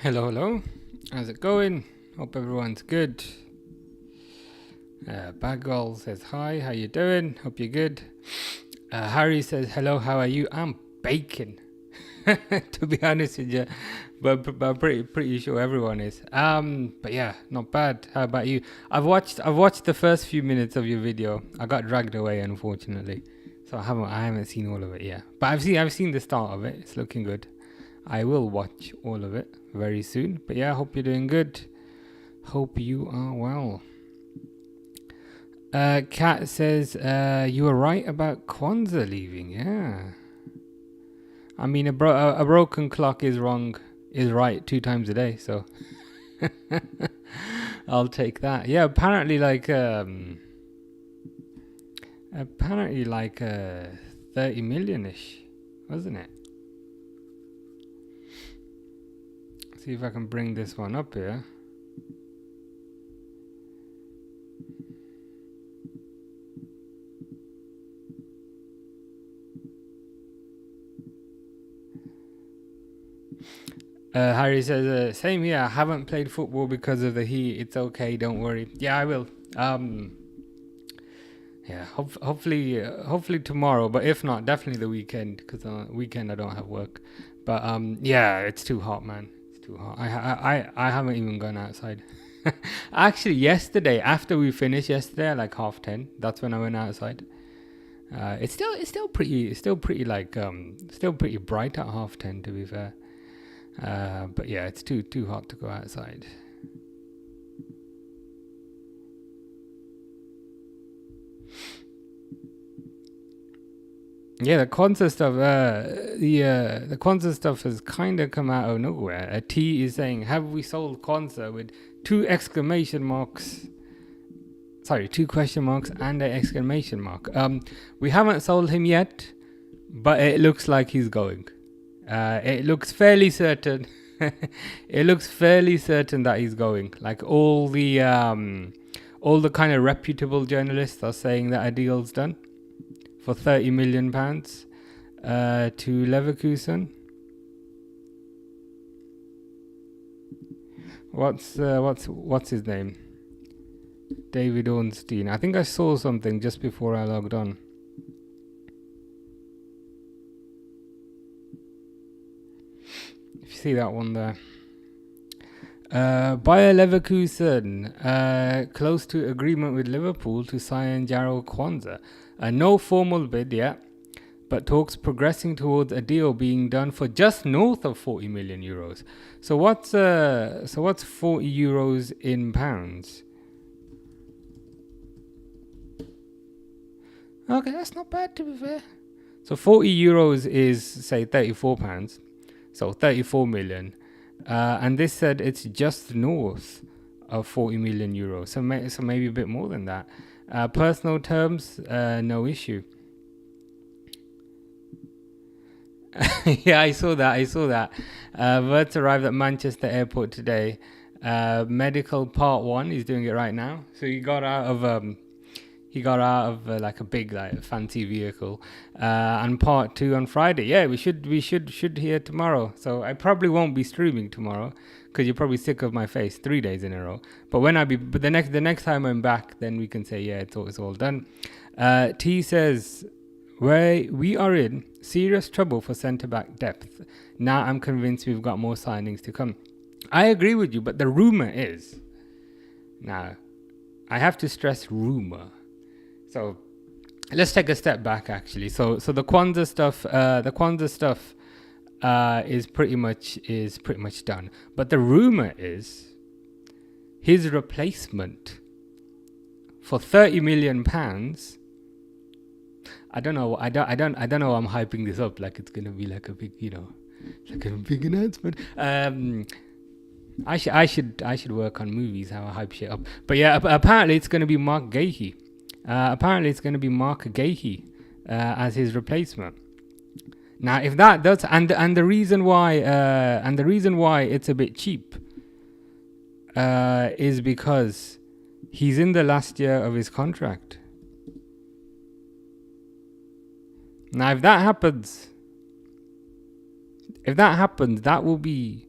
Hello, hello. How's it going? Hope everyone's good. Bagwell says hi. How you doing? Hope you're good. Harry says hello. How are you? I'm baking. To be honest with you, but pretty sure everyone is. But yeah, not bad. How about you? I've watched the first few minutes of your video. I got dragged away, unfortunately, so I haven't seen all of it yet. But I've seen the start of it. It's looking good. I will watch all of it very soon. But yeah, hope you're doing good. Hope you are well. Kat says, you were right about Quansah leaving. Yeah. I mean, a broken clock is right 2 times a day. So I'll take that. Yeah, apparently like 30 million-ish, wasn't it? See if I can bring this one up here. Harry says, same here. I haven't played football because of the heat. It's okay, don't worry. Yeah, I will. Yeah, hopefully tomorrow. But if not, definitely the weekend. Because on the weekend I don't have work. But yeah, it's too hot, man. It's too hot. I haven't even gone outside. Actually, yesterday after we finished yesterday, at like 10:30, that's when I went outside. It's still pretty like still pretty bright at 10:30, to be fair. But yeah, it's too hot to go outside. Yeah, the Quansah stuff. The Quansah stuff has kind of come out of nowhere. A T is saying, "Have we sold Quansah?" with 2 exclamation marks. Sorry, 2 question marks and an exclamation mark. We haven't sold him yet, but it looks like he's going. It looks fairly certain. It looks fairly certain that he's going. Like all the kind of reputable journalists are saying that a deal's done for £30 million to Leverkusen. What's his name? David Ornstein. I think I saw something just before I logged on. If you see that one there. Bayer Leverkusen, close to agreement with Liverpool to sign Jarrell Quansah. No formal bid yet, but talks progressing towards a deal being done for just north of 40 million euros. So what's 40 euros in pounds? Okay, that's not bad, to be fair. So 40 euros is, say, 34 pounds. So 34 million. And this said it's just north of 40 million euros. So maybe a bit more than that. Personal terms, no issue. Yeah, I saw that. Verts arrived at Manchester Airport today. Medical part 1, he's doing it right now. So he got out of like a big, like, fancy vehicle, and part 2 on Friday. Yeah, we should hear tomorrow. So I probably won't be streaming tomorrow because you're probably sick of my face 3 days in a row. But the next time I'm back, then we can say yeah, it's all done. T says, we are in serious trouble for centre back depth. Now I'm convinced we've got more signings to come. I agree with you, but the rumour is, now I have to stress rumour. So let's take a step back, actually. So the Quansah stuff is pretty much done. But the rumor is his replacement for £30 million. I don't know. I don't know. I'm hyping this up like it's gonna be like a big, like a big announcement. I should work on movies, how I hype shit up. But yeah, apparently it's gonna be Marc Guehi. Marc Guehi as his replacement. Now, if that does, and the reason why it's a bit cheap is because he's in the last year of his contract. Now, if that happens, that will be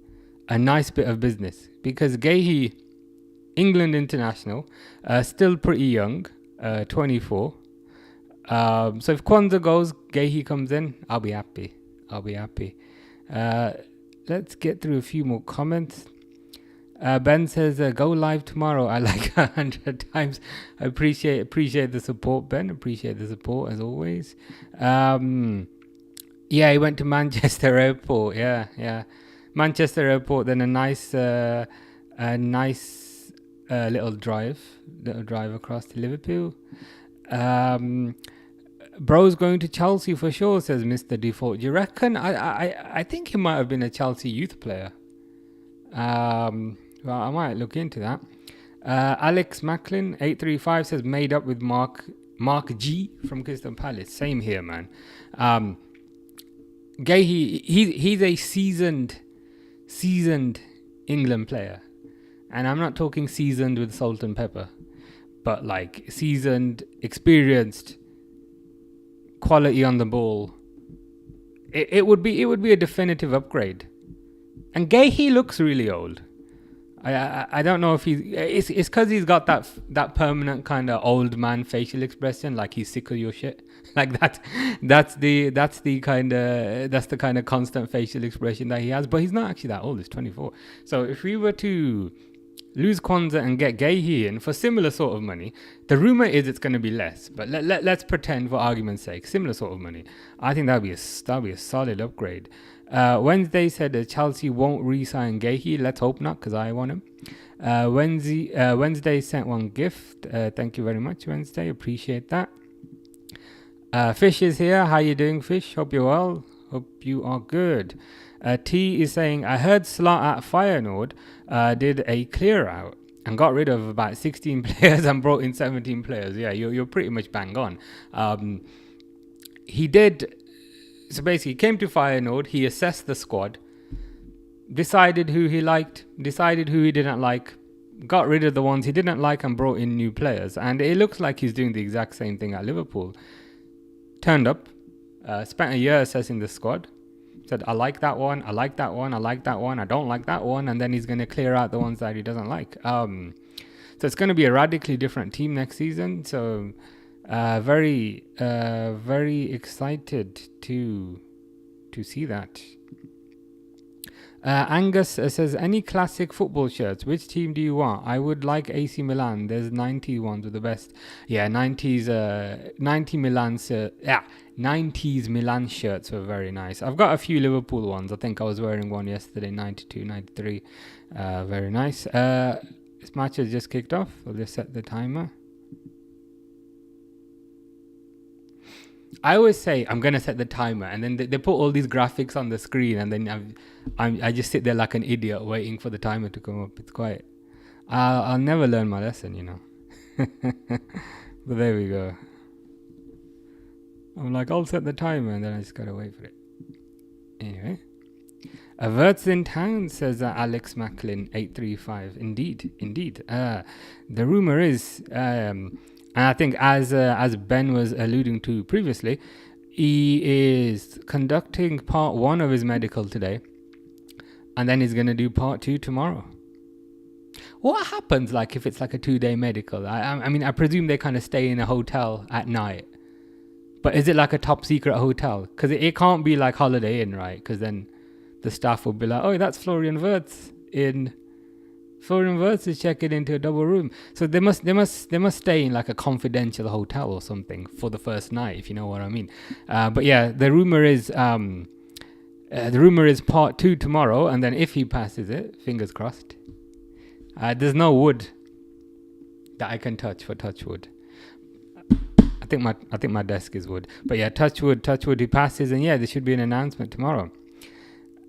a nice bit of business, because Guehi, England international, still pretty young, 24. So if Quansah goes, Guehi comes in, I'll be happy. Let's get through a few more comments. Ben says, go live tomorrow. I like 100 times. I appreciate the support, Ben. Appreciate the support as always. Yeah, he went to Manchester Airport. Yeah. Manchester Airport, then a nice little drive across to Liverpool. Bro's going to Chelsea for sure, says Mr. Default. Do you reckon? I think he might have been a Chelsea youth player. Well, I might look into that. Alex Macklin 835 says made up with Marc G from Crystal Palace. Same here, man. Guehi, he's a seasoned England player, and I'm not talking seasoned with salt and pepper, but like seasoned, experienced, quality on the ball. It would be a definitive upgrade. And Guehi looks really old. I don't know if it's because he's got that permanent kind of old man facial expression, like he's sick of your shit, like that's the kind of constant facial expression that he has. But he's not actually that old. He's 24. So if we were to lose Quansah and get Guehi in for similar sort of money, the rumor is it's going to be less, but let's pretend for argument's sake similar sort of money. I think that'd be a solid upgrade. Wednesday said Chelsea won't re-sign Guehi. Let's hope not, because I want him. Wednesday sent one gift. Thank you very much, Wednesday. Appreciate that. Fish is here. How you doing, Fish? Hope you're well. Hope you are good. T is saying, I heard Slot at Feyenoord did a clear out and got rid of about 16 players and brought in 17 players. Yeah, you're pretty much bang on. He did. So basically, he came to Feyenoord, he assessed the squad, decided who he liked, decided who he didn't like, got rid of the ones he didn't like and brought in new players. And it looks like he's doing the exact same thing at Liverpool. Turned up, spent a year assessing the squad, said, I like that one, I like that one, I like that one, I don't like that one, and then he's going to clear out the ones that he doesn't like. So it's going to be a radically different team next season. So very excited to see that. Angus says, any classic football shirts? Which team do you want? I would like AC Milan. There's 90 ones with the best. Yeah, 90s Milan shirts were very nice. I've got a few Liverpool ones. I think I was wearing one yesterday, 92, 93. Very nice. This match has just kicked off. I'll just set the timer. I always say I'm going to set the timer, and then they put all these graphics on the screen, and then I just sit there like an idiot waiting for the timer to come up. It's quite... I'll never learn my lesson, you know. But there we go. I'm like, I'll set the timer, and then I just got to wait for it. Anyway. Averts in town, says Alex Macklin 835. Indeed. The rumor is... and I think as Ben was alluding to previously, he is conducting part 1 of his medical today, and then he's going to do part 2 tomorrow. What happens like if it's like a 2-day medical? I mean, I presume they kind of stay in a hotel at night. But is it like a top secret hotel? Because it can't be like Holiday Inn, right? Because then the staff will be like, oh, that's Florian Wirtz in... Florian Wirtz is checking into a double room. So they must stay in like a confidential hotel or something for the first night, if you know what I mean. But yeah, the rumor is part 2 tomorrow, and then if he passes it, fingers crossed. There's no wood that I can touch for touch wood. I think my desk is wood. But yeah, touch wood, he passes, and yeah, there should be an announcement tomorrow.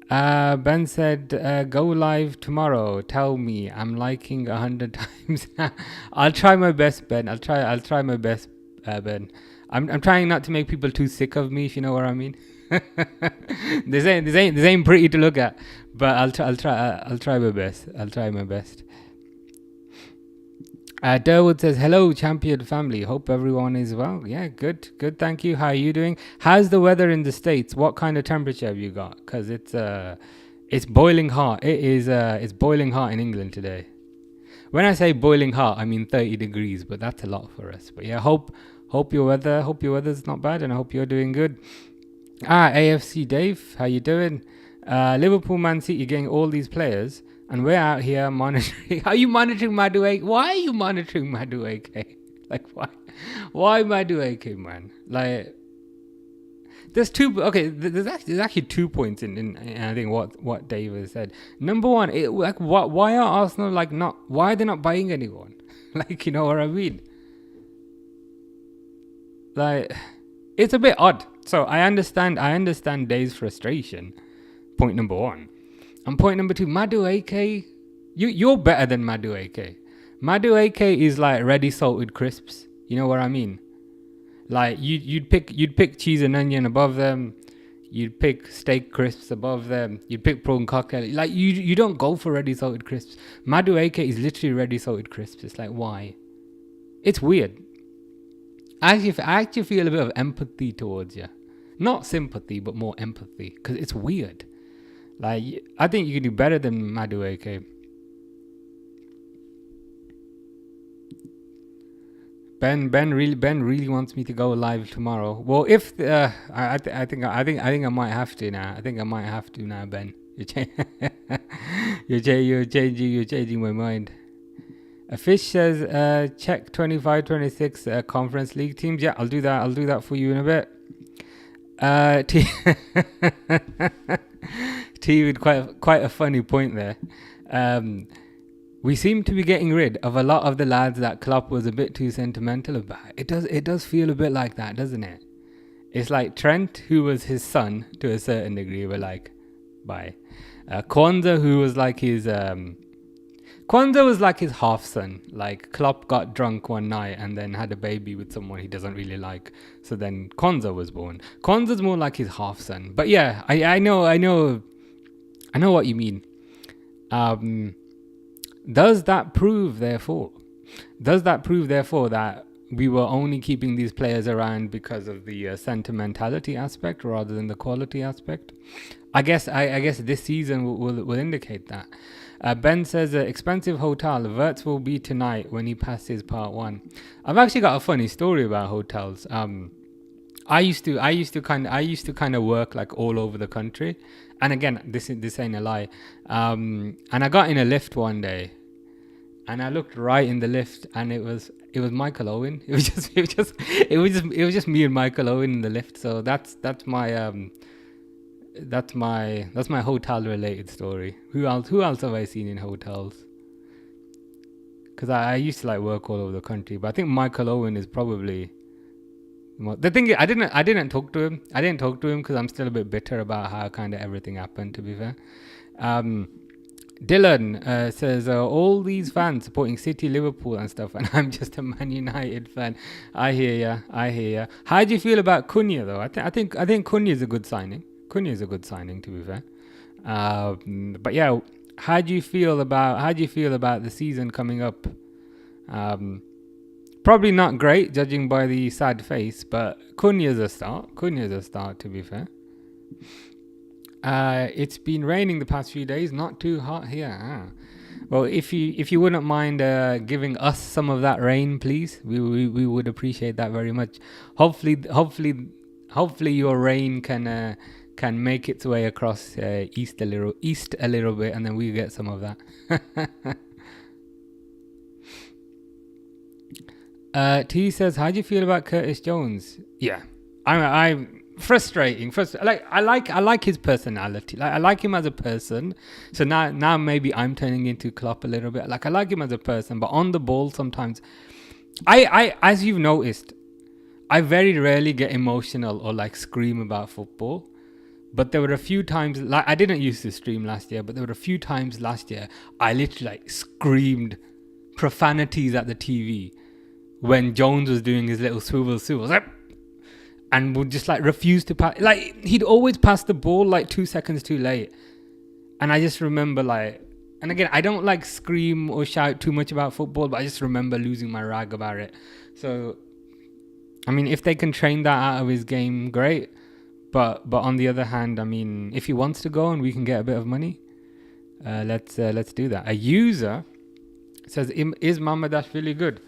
Ben said, go live tomorrow. Tell me, I'm liking 100 times. I'll try my best, Ben. I'll try my best, Ben. I'm trying not to make people too sick of me, if you know what I mean. This ain't pretty to look at, but I'll try my best. Durwood says, hello, champion family. Hope everyone is well. Yeah, good. Thank you. How are you doing? How's the weather in the States? What kind of temperature have you got? Because it's It's boiling hot. It is. It's boiling hot in England today. When I say boiling hot, I mean 30 degrees, but that's a lot for us. But yeah, hope your weather's not bad, and I hope you're doing good. AFC Dave, how you doing? Liverpool, Man City getting all these players, and we're out here monitoring. Are you monitoring Madueke? Why are you monitoring Madueke? Like, why Madueke, man? Like, there's two. Okay, there's actually 2 points in I think what Dave has said. Number one, why are Arsenal why are they not buying anyone? Like, you know what I mean? Like, it's a bit odd. So I understand Dave's frustration. Point number one, and point number two, Madueke, you're better than Madueke. Madueke is like ready salted crisps. You know what I mean? Like, you'd pick cheese and onion above them, you'd pick steak crisps above them, you'd pick prawn cocktail. Like, you don't go for ready salted crisps. Madueke is literally ready salted crisps. It's like, why? It's weird. I actually feel a bit of empathy towards you, not sympathy, but more empathy, because it's weird. Like, I think you can do better than Madueke. Ben really wants me to go live tomorrow. Well, if I think I might have to now. I think I might have to now, Ben. You're changing my mind. A Fish says check 25-26 Conference League teams. Yeah, I'll do that for you in a bit. T with quite a funny point there. We seem to be getting rid of a lot of the lads that Klopp was a bit too sentimental about. It does feel a bit like that, doesn't it? It's like Trent, who was his son to a certain degree, we're like, bye. Quansah, who was like his half son. Like, Klopp got drunk one night and then had a baby with someone he doesn't really like. So then Quansah was born. Quansah's more like his half son. But yeah, I know what you mean. Does that prove, therefore, that we were only keeping these players around because of the sentimentality aspect rather than the quality aspect? I guess this season will indicate that. Ben says, expensive hotel. Verts will be tonight when he passes part 1. I've actually got a funny story about hotels. I used to kind of work like all over the country, and again, this ain't a lie. And I got in a lift one day, and I looked right in the lift, and it was Michael Owen. It was just me and Michael Owen in the lift. So that's my hotel related story. Who else have I seen in hotels? Because I used to like work all over the country, but I think Michael Owen is probably the thing is, I didn't talk to him. I didn't talk to him because I'm still a bit bitter about how kind of everything happened, to be fair. Dylan says, all these fans supporting City, Liverpool and stuff, and I'm just a Man United fan. I hear ya. How do you feel about Cunha, though? I think Cunha is a good signing. To be fair. But yeah, how do you feel about the season coming up? Probably not great, judging by the sad face, but Cunha's a start, to be fair. It's been raining the past few days, not too hot here. Well, if you wouldn't mind giving us some of that rain, please, we would appreciate that very much. Hopefully your rain can make its way across east a little bit, and then we get some of that. T says, how do you feel about Curtis Jones? Yeah, I'm frustrating. Like, I like his personality. Like, I like him as a person. So now maybe I'm turning into Klopp a little bit. Like, I like him as a person, but on the ball sometimes, I as you've noticed, I very rarely get emotional or like scream about football. But there were a few times, like, I didn't used to stream last year, but there were a few times last year I literally like screamed profanities at the TV when Jones was doing his little swivels, and would just like refuse to pass. Like, he'd always pass the ball like 2 seconds too late. And I just remember, like, and again, I don't like scream or shout too much about football, but I just remember losing my rag about it. So, I mean, if they can train that out of his game, great. But on the other hand, I mean, if he wants to go and we can get a bit of money, let's do that. A user says, is Mamadashvili good?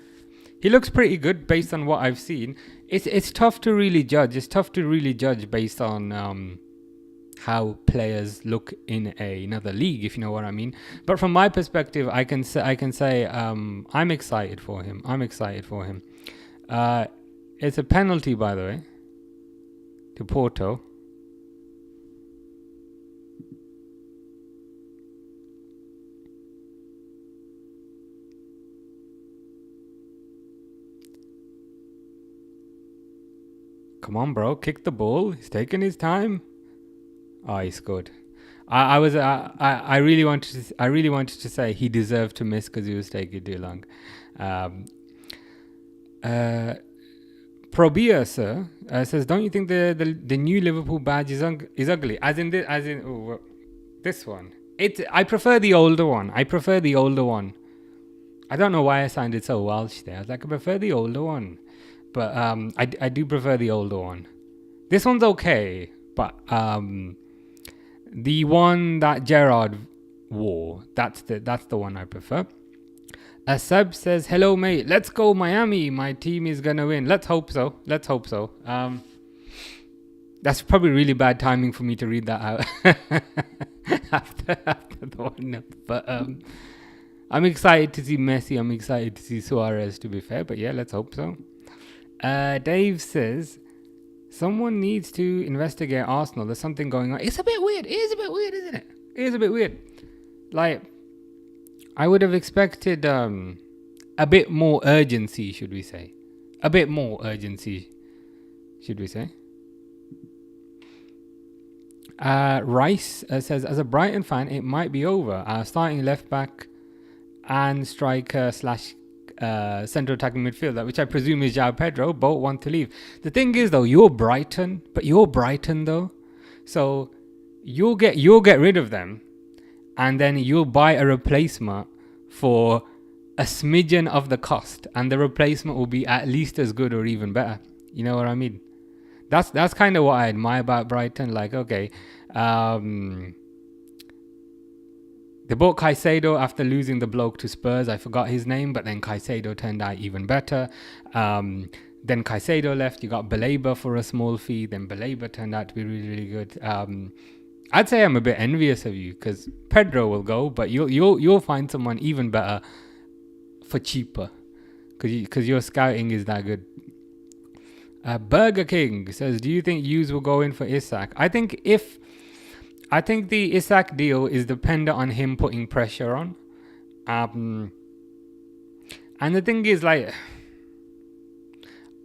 He looks pretty good based on what I've seen. It's tough to really judge. It's tough to really judge based on how players look in another league, if you know what I mean. But from my perspective, I can say I'm excited for him. It's a penalty, by the way, to Porto. Come on, bro, kick the ball. He's taking his time. Oh, he scored. I really wanted to say he deserved to miss because he was taking too long. Probia, sir, says, don't you think the new Liverpool badge is ugly? As in this one. I prefer the older one. I don't know why I sounded so Welsh there. I was like, I prefer the older one. But I do prefer the older one. This one's okay, but the one that Gerrard wore, that's the one I prefer. Seb says, hello mate, let's go Miami. My team is gonna win. Let's hope so. That's probably really bad timing for me to read that out after the 1-0. But I'm excited to see Messi. I'm excited to see Suarez, to be fair. But yeah, let's hope so. Dave says, someone needs to investigate Arsenal. There's something going on. It's a bit weird. It is a bit weird, isn't it? It is a bit weird. Like, I would have expected a bit more urgency, should we say. Rice says, as a Brighton fan, it might be over. Our starting left back and striker / central attacking midfielder, which I presume is João Pedro, both want to leave. The thing is, though, you're Brighton, though, so you'll get rid of them, and then you'll buy a replacement for a smidgen of the cost, and the replacement will be at least as good or even better. You know what I mean? That's kind of what I admire about Brighton. Like, okay, they bought Caicedo after losing the bloke to Spurs. I forgot his name, but then Caicedo turned out even better. Then Caicedo left. You got Baleba for a small fee. Then Baleba turned out to be really, really good. I'd say I'm a bit envious of you because Pedro will go, but you'll find someone even better for cheaper because your scouting is that good. Burger King says, do you think Hughes will go in for Isak? I think the Isak deal is dependent on him putting pressure on. And the thing is, like,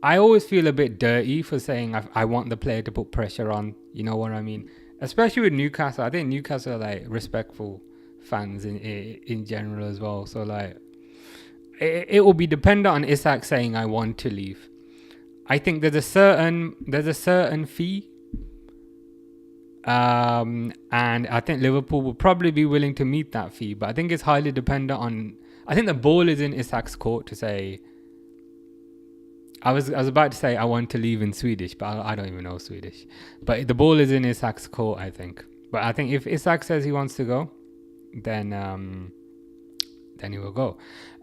I always feel a bit dirty for saying I want the player to put pressure on. You know what I mean? Especially with Newcastle. I think Newcastle are, like, respectful fans in general as well. So, like, it will be dependent on Isak saying I want to leave. I think there's a certain fee. And I think Liverpool will probably be willing to meet that fee, but I think it's highly dependent on. I think the ball is in Isak's court to say. I was about to say I want to leave in Swedish, but I don't even know Swedish. But the ball is in Isak's court, I think. But I think if Isak says he wants to go, then he will go.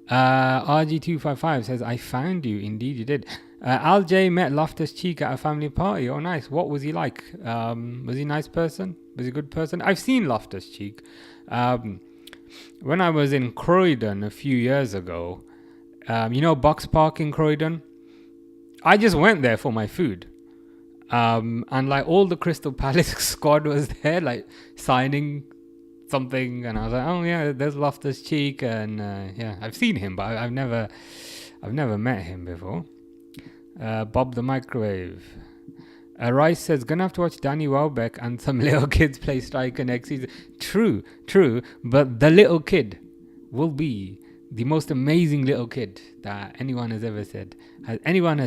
RG255 says, I found you. Indeed, you did. Al J met Loftus-Cheek at a family party. Oh, nice. What was he like? Was he a nice person? Was he a good person? I've seen Loftus-Cheek. When I was in Croydon a few years ago, Box Park in Croydon, I just went there for my food. And like all the Crystal Palace squad was there, like signing something, and I was like, oh yeah, there's Loftus-Cheek, and yeah, I've seen him, but I've never met him before. Bob the Microwave. Rice says, gonna have to watch Danny Welbeck and some little kids play striker next season. True, but the little kid will be the most amazing little kid that anyone has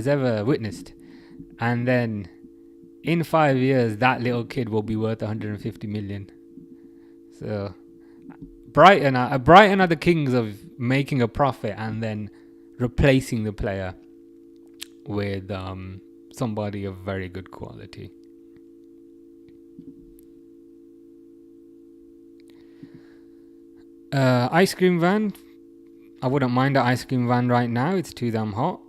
ever witnessed. And then in 5 years, that little kid will be worth 150 million. So Brighton are the kings of making a profit and then replacing the player with somebody of very good quality. Ice cream van. I wouldn't mind an ice cream van right now. It's too damn hot.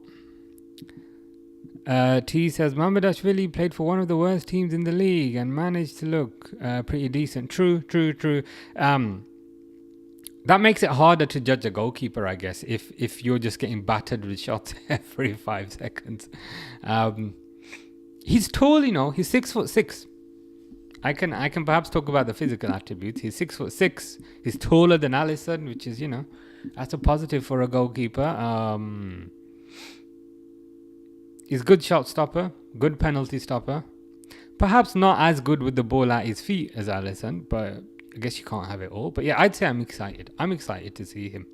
T says Mamardashvili played for one of the worst teams in the league and managed to look pretty decent. True. That makes it harder to judge a goalkeeper, I guess, if you're just getting battered with shots every 5 seconds. He's tall, you know. He's 6'6". I can perhaps talk about the physical attributes. He's 6'6". He's taller than Alisson, which is, you know, that's a positive for a goalkeeper. He's good shot stopper, good penalty stopper. Perhaps not as good with the ball at his feet as Alisson, but I guess you can't have it all. But yeah, I'd say I'm excited. I'm excited to see him.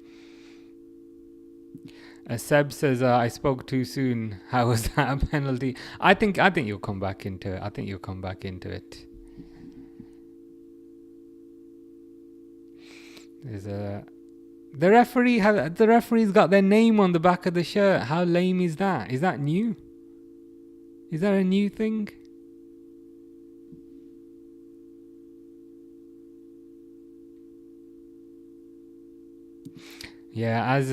Seb says, I spoke too soon. How was that a penalty? I think you'll come back into it. The referee's got their name on the back of the shirt. How lame is that? Is that new? Is that a new thing? Yeah, as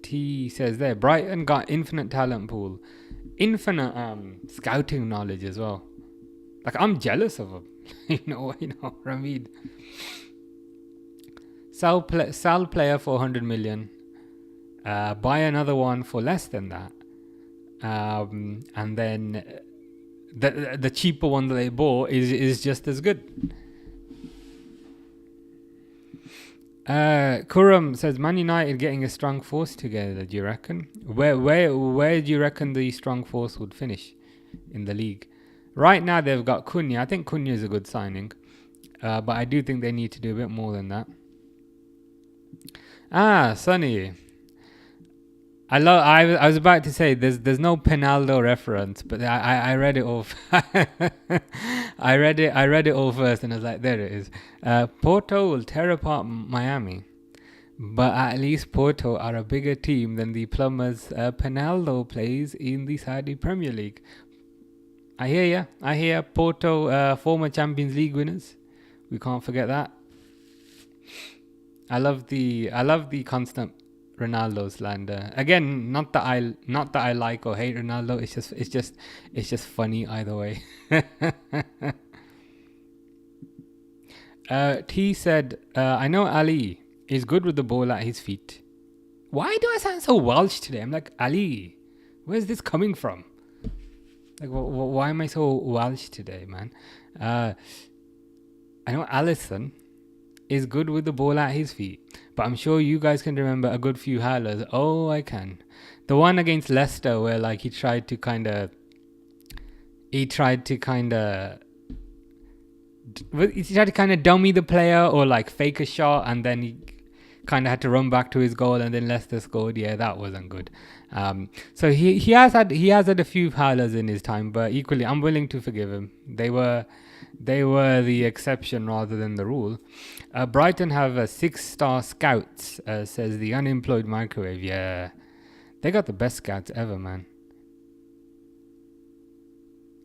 T says there, Brighton got infinite talent pool, infinite scouting knowledge as well. Like, I'm jealous of them. you know what I mean. Sell player for 100 million, buy another one for less than that, and then the cheaper one that they bought is just as good. Kuram says Man United getting a strong force together. Do you reckon? Where do you reckon the strong force would finish in the league? Right now they've got Cunha. I think Cunha is a good signing, but I do think they need to do a bit more than that. Sonny. I was about to say there's no Penaldo reference, but I read it off. I read it all first, and I was like, there it is. Porto will tear apart Miami, but at least Porto are a bigger team than the Plumbers Penaldo plays in the Saudi Premier League. I hear Porto, former Champions League winners. We can't forget that. I love the constant Ronaldo slander. Again, not that I like or hate Ronaldo. It's just funny either way. T said, I know Ali is good with the ball at his feet. Why do I sound so Welsh today? I'm like, Ali, where's this coming from? Like, why am I so Welsh today, man? I know Alisson is good with the ball at his feet, but I'm sure you guys can remember a good few howlers. Oh, I can. The one against Leicester where like he tried to kind of dummy the player or like fake a shot, and then he kind of had to run back to his goal, and then Leicester scored. Yeah, that wasn't good. So he has had a few howlers in his time, but equally I'm willing to forgive him. They were the exception rather than the rule. Brighton have 6-star scouts, says the unemployed microwave. Yeah, they got the best scouts ever, man.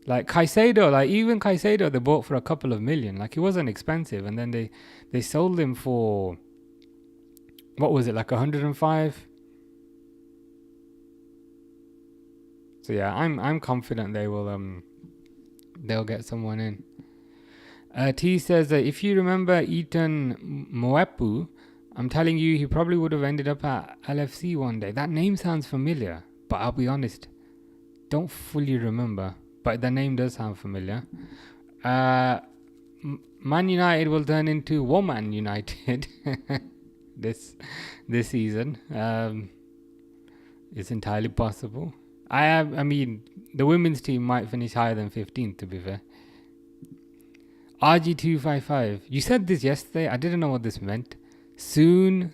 Like even Caicedo, they bought for a couple of million. Like, he wasn't expensive, and then they sold him for, what was it, like 105? So yeah, I'm confident they'll get someone in. T says that if you remember Ethan Moepu, I'm telling you, he probably would have ended up at LFC one day. That name sounds familiar, but I'll be honest, don't fully remember. But the name does sound familiar. Man United will turn into Woman United this season. It's entirely possible. I mean, the women's team might finish higher than 15th, to be fair. RG255. You said this yesterday. I didn't know what this meant. Soon.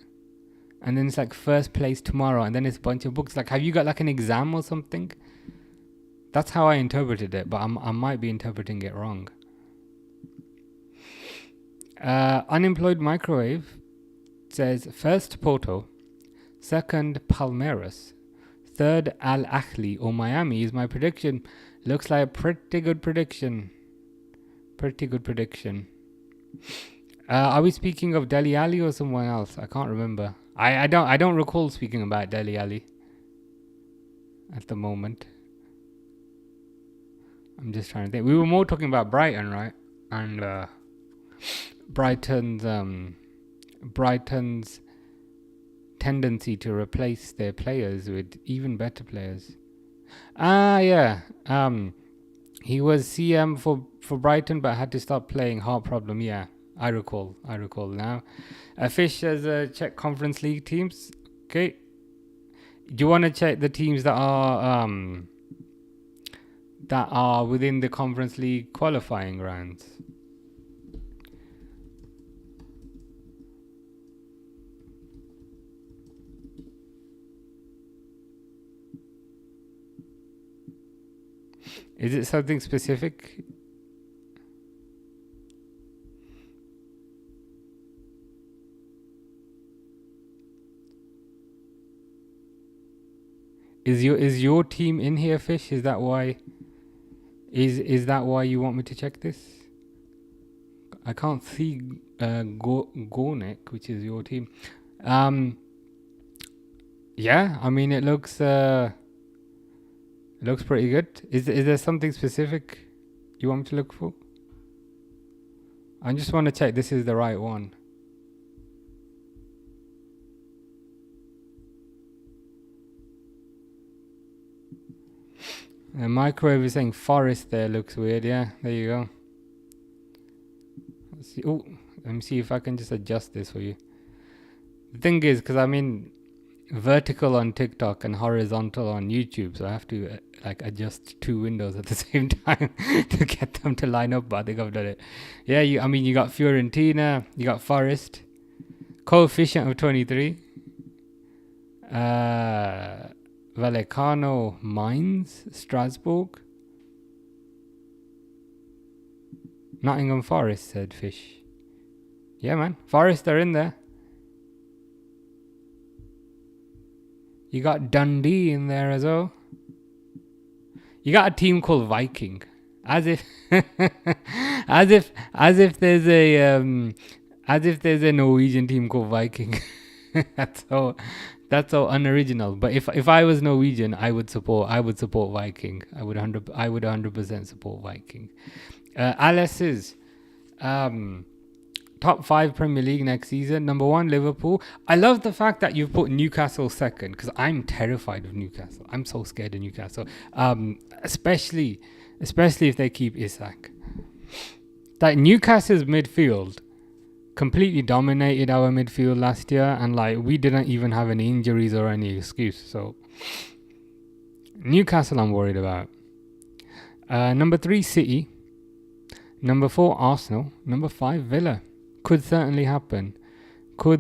And then it's like first place tomorrow. And then it's a bunch of books. Like, have you got like an exam or something? That's how I interpreted it. But I might be interpreting it wrong. Unemployed Microwave says first Porto. Second Palmeiras. Third Al Ahly or Miami is my prediction. Looks like a pretty good prediction. Are we speaking of Dele Alli or someone else? I can't remember. I don't recall speaking about Dele Alli at the moment. I'm just trying to think. We were more talking about Brighton, right? And Brighton's tendency to replace their players with even better players. Yeah. He was CM for Brighton, but had to stop playing. Heart problem. Yeah, I recall now. Fish as check Conference League teams. Okay. Do you want to check the teams that are within the Conference League qualifying rounds? Is it something specific? Is your team in here, Fish? Is that why? Is that why you want me to check this? I can't see Gornik, which is your team. Yeah, I mean it looks pretty good. Is there something specific you want me to look for? I just want to check this is the right one. The Microwave is saying Forest there looks weird. Yeah, there you go. Let's see. Oh, let me see if I can just adjust this for you. The thing is, because I'm in vertical on TikTok and horizontal on YouTube, so I have to adjust two windows at the same time to get them to line up, but I think I've done it. Yeah, you got Fiorentina, you got Forest, coefficient of 23, Vallecano, Mainz, Strasbourg, Nottingham Forest, said Fish. Yeah, man, Forest are in there. You got Dundee in there as well. You got a team called Viking, as if there's a Norwegian team called Viking. That's so unoriginal. But if I was Norwegian, I would support Viking. I would 100% support Viking. Alice's top 5 Premier League next season. Number 1, Liverpool. I love the fact that you've put Newcastle second, because I'm terrified of Newcastle. I'm so scared of Newcastle. Especially if they keep Isak. Like, Newcastle's midfield completely dominated our midfield last year, and we didn't even have any injuries or any excuse. So Newcastle I'm worried about. Number 3, City. Number 4, Arsenal. Number 5, Villa. Could certainly happen. The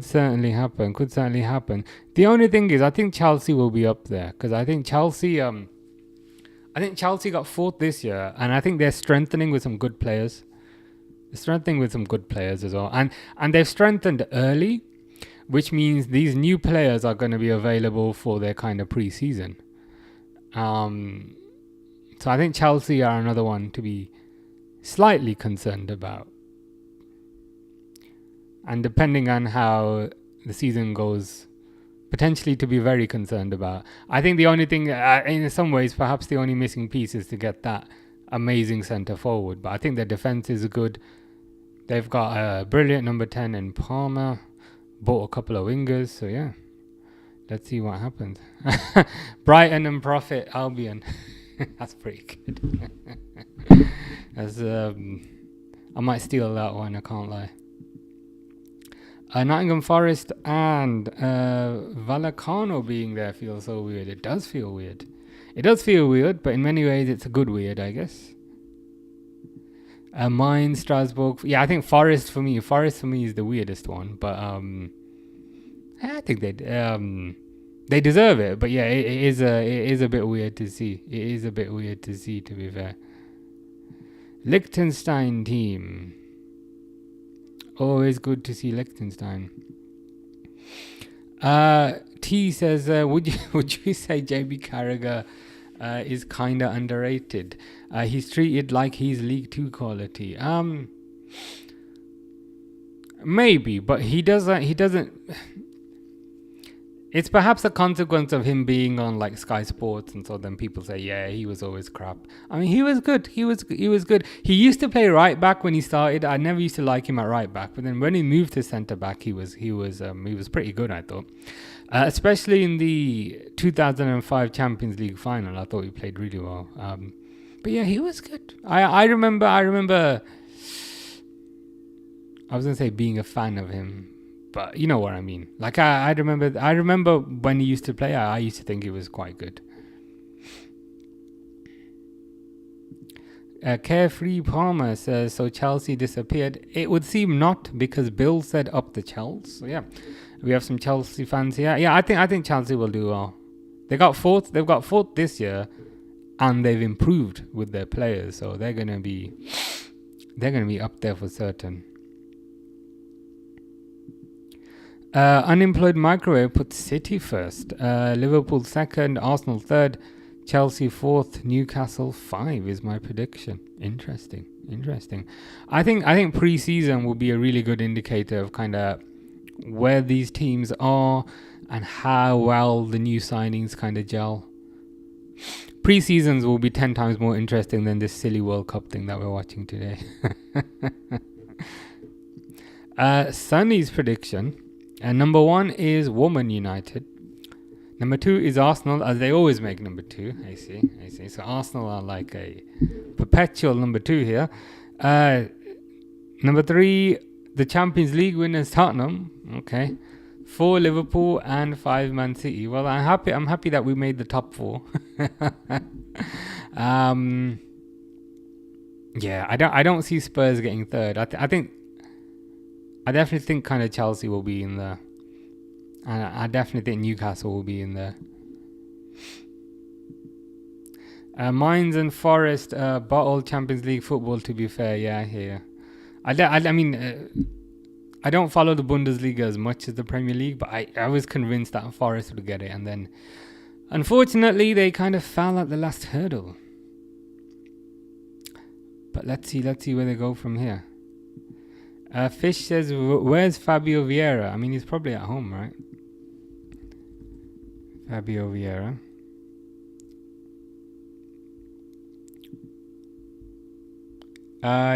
only thing is, I think Chelsea will be up there, because I think Chelsea got 4th this year, and I think they're strengthening with some good players. As well, and they've strengthened early, which means these new players are going to be available for their kind of pre-season. So I think Chelsea are another one to be slightly concerned about. And depending on how the season goes, potentially to be very concerned about. I think the only thing, in some ways, perhaps the only missing piece is to get that amazing centre forward. But I think their defence is good. They've got a brilliant number 10 in Palmer. Bought a couple of wingers, so yeah. Let's see what happens. Brighton and Profit Albion. That's pretty good. That's, I might steal that one, I can't lie. Nottingham Forest and Vallecano being there feels so weird. It does feel weird, but in many ways it's a good weird, I guess. Mainz, Strasbourg. Yeah, I think Forest for me is the weirdest one, but I think they deserve it. But yeah, it is a bit weird to see. To be fair. Liechtenstein team. Always good to see Liechtenstein. T says, would you say JB Carragher is kinda underrated? He's treated like he's League 2 quality. Maybe, but he doesn't. It's perhaps a consequence of him being on like Sky Sports, and so then people say, yeah, he was always crap. I mean, he was good. He was good. He used to play right back when he started. I never used to like him at right back, but then when he moved to centre back, he was pretty good, I thought. Especially in the 2005 Champions League final, I thought he played really well. But yeah, he was good. I remember. I was gonna say being a fan of him, but you know what I mean. Like I remember when he used to play. I used to think he was quite good. Carefree Palmer says, so Chelsea disappeared. It would seem not, because Bill said up the Chelsea. So yeah, we have some Chelsea fans here. Yeah, I think Chelsea will do well. They've got fourth this year, and they've improved with their players, so they're gonna be up there for certain. Unemployed Microwave puts City first, Liverpool second, Arsenal third, Chelsea fourth, Newcastle 5 is my prediction. Interesting. I think pre-season will be a really good indicator of kind of where these teams are and how well the new signings kind of gel. Pre-seasons will be 10 times more interesting than this silly World Cup thing that we're watching today. Sunny's prediction. Number 1 is Woman United. Number 2 is Arsenal, as they always make number 2. I see. So Arsenal are like a perpetual number 2 here. Number 3, the Champions League winners Tottenham. Okay. 4 Liverpool and 5 Man City. Well, I'm happy that we made the top 4. Yeah, I don't see Spurs getting third. I definitely think kind of Chelsea will be in there. I definitely think Newcastle will be in there. Mainz and Forest bottle Champions League football, to be fair. Yeah, I hear. I mean, I don't follow the Bundesliga as much as the Premier League, but I was convinced that Forest would get it. And then, unfortunately, they kind of fell at the last hurdle. But let's see where they go from here. Fish says, where's Fabio Vieira? I mean, he's probably at home, right? Fabio Vieira.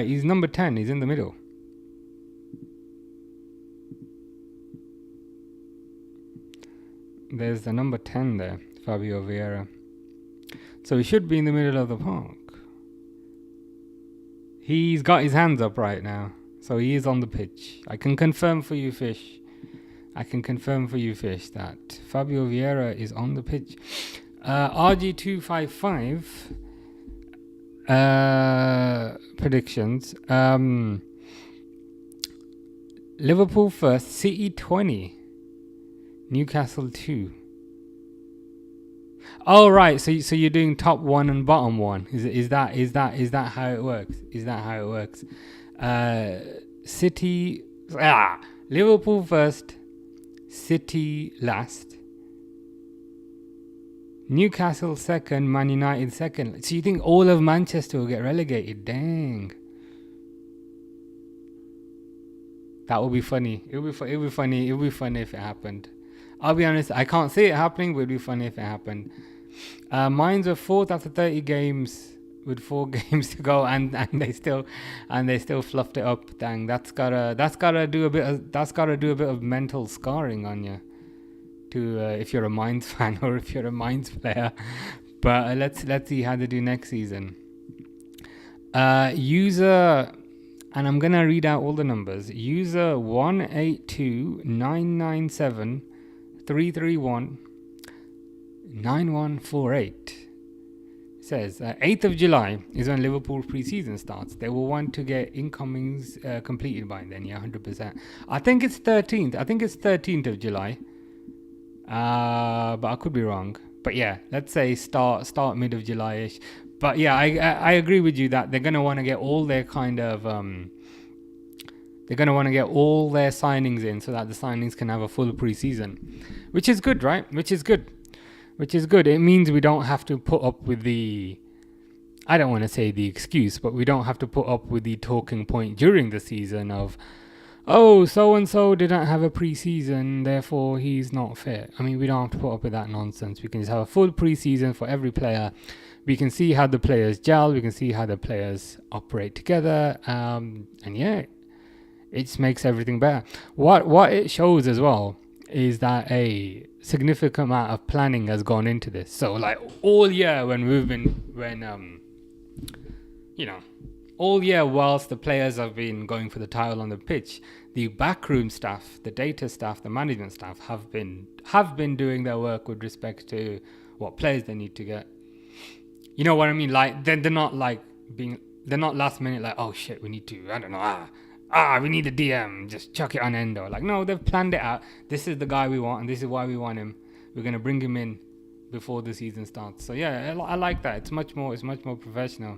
He's number 10. He's in the middle. There's the number 10 there, Fabio Vieira. So he should be in the middle of the park. He's got his hands up right now. So he is on the pitch. I can confirm for you, Fish, that Fabio Vieira is on the pitch. RG255 predictions. Liverpool first, City 20, Newcastle 2. Oh right, so you're doing top 1 and bottom 1. Is that how it works? City, Liverpool first, City last, Newcastle second, Man United second. So you think all of Manchester will get relegated? Dang, that would be funny. It would be funny if it happened. I'll be honest, I can't see it happening, but it'd be funny if it happened. Mainz were 4th after 30 games. With 4 games to go, and they still fluffed it up. Dang, that's gotta do a bit of mental scarring on you, to if you're a Mainz fan or if you're a Mainz player. But let's see how they do next season. User, and I'm gonna read out all the numbers. User 1829973319148. Says 8th of July is when Liverpool pre-season starts. They will want to get incomings completed by then. Yeah, 100%. I think it's 13th. I think it's 13th of July. But I could be wrong. But yeah, let's say start mid of July-ish. But yeah, I agree with you that they're gonna want to get all their kind of they're gonna want to get all their signings in so that the signings can have a full pre-season, which is good, right? Which is good. It means we don't have to put up with the, I don't want to say the excuse, but we don't have to put up with the talking point during the season of, oh, so and so didn't have a pre-season, therefore he's not fit. I mean, we don't have to put up with that nonsense. We can just have a full pre-season for every player. We can see how the players gel. We can see how the players operate together. And yeah, it just makes everything better. What it shows as well is that a significant amount of planning has gone into this. So like all year all year whilst the players have been going for the title on the pitch, the backroom staff, the data staff, the management staff have been doing their work with respect to what players they need to get. You know what I mean? Like they're not last minute like, oh shit, we need to, I don't know, we need a DM, just chuck it on Endo. Like, no, they've planned it out. This is the guy we want, and this is why we want him. We're gonna bring him in before the season starts. So yeah, I like that. It's much more professional.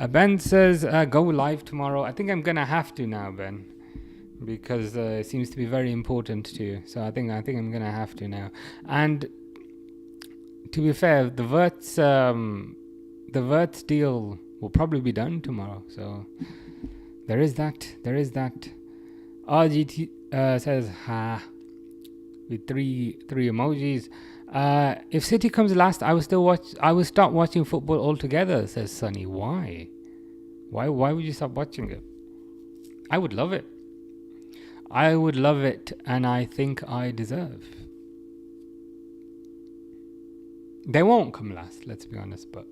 Ben says go live tomorrow. I think I'm gonna have to now, Ben, because it seems to be very important to you. So I think I'm gonna have to now. And to be fair, the Verts deal will probably be done tomorrow. So there is that. RGT says ha with three emojis. If City comes last, I will stop watching football altogether, says Sonny. Why would you stop watching it? I would love it, and I think I deserve. They won't come last, let's be honest, but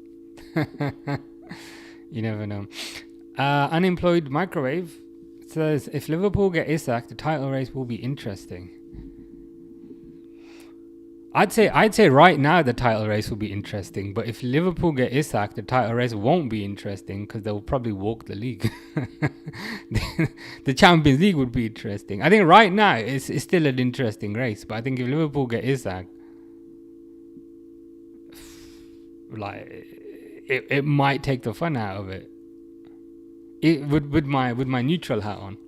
you never know. Unemployed Microwave says, if Liverpool get Isak, the title race will be interesting. I'd say right now the title race will be interesting, but if Liverpool get Isak, the title race won't be interesting because they'll probably walk the league. The Champions League would be interesting. I think right now it's still an interesting race, but I think if Liverpool get Isak, like it might take the fun out of it. With my neutral hat on.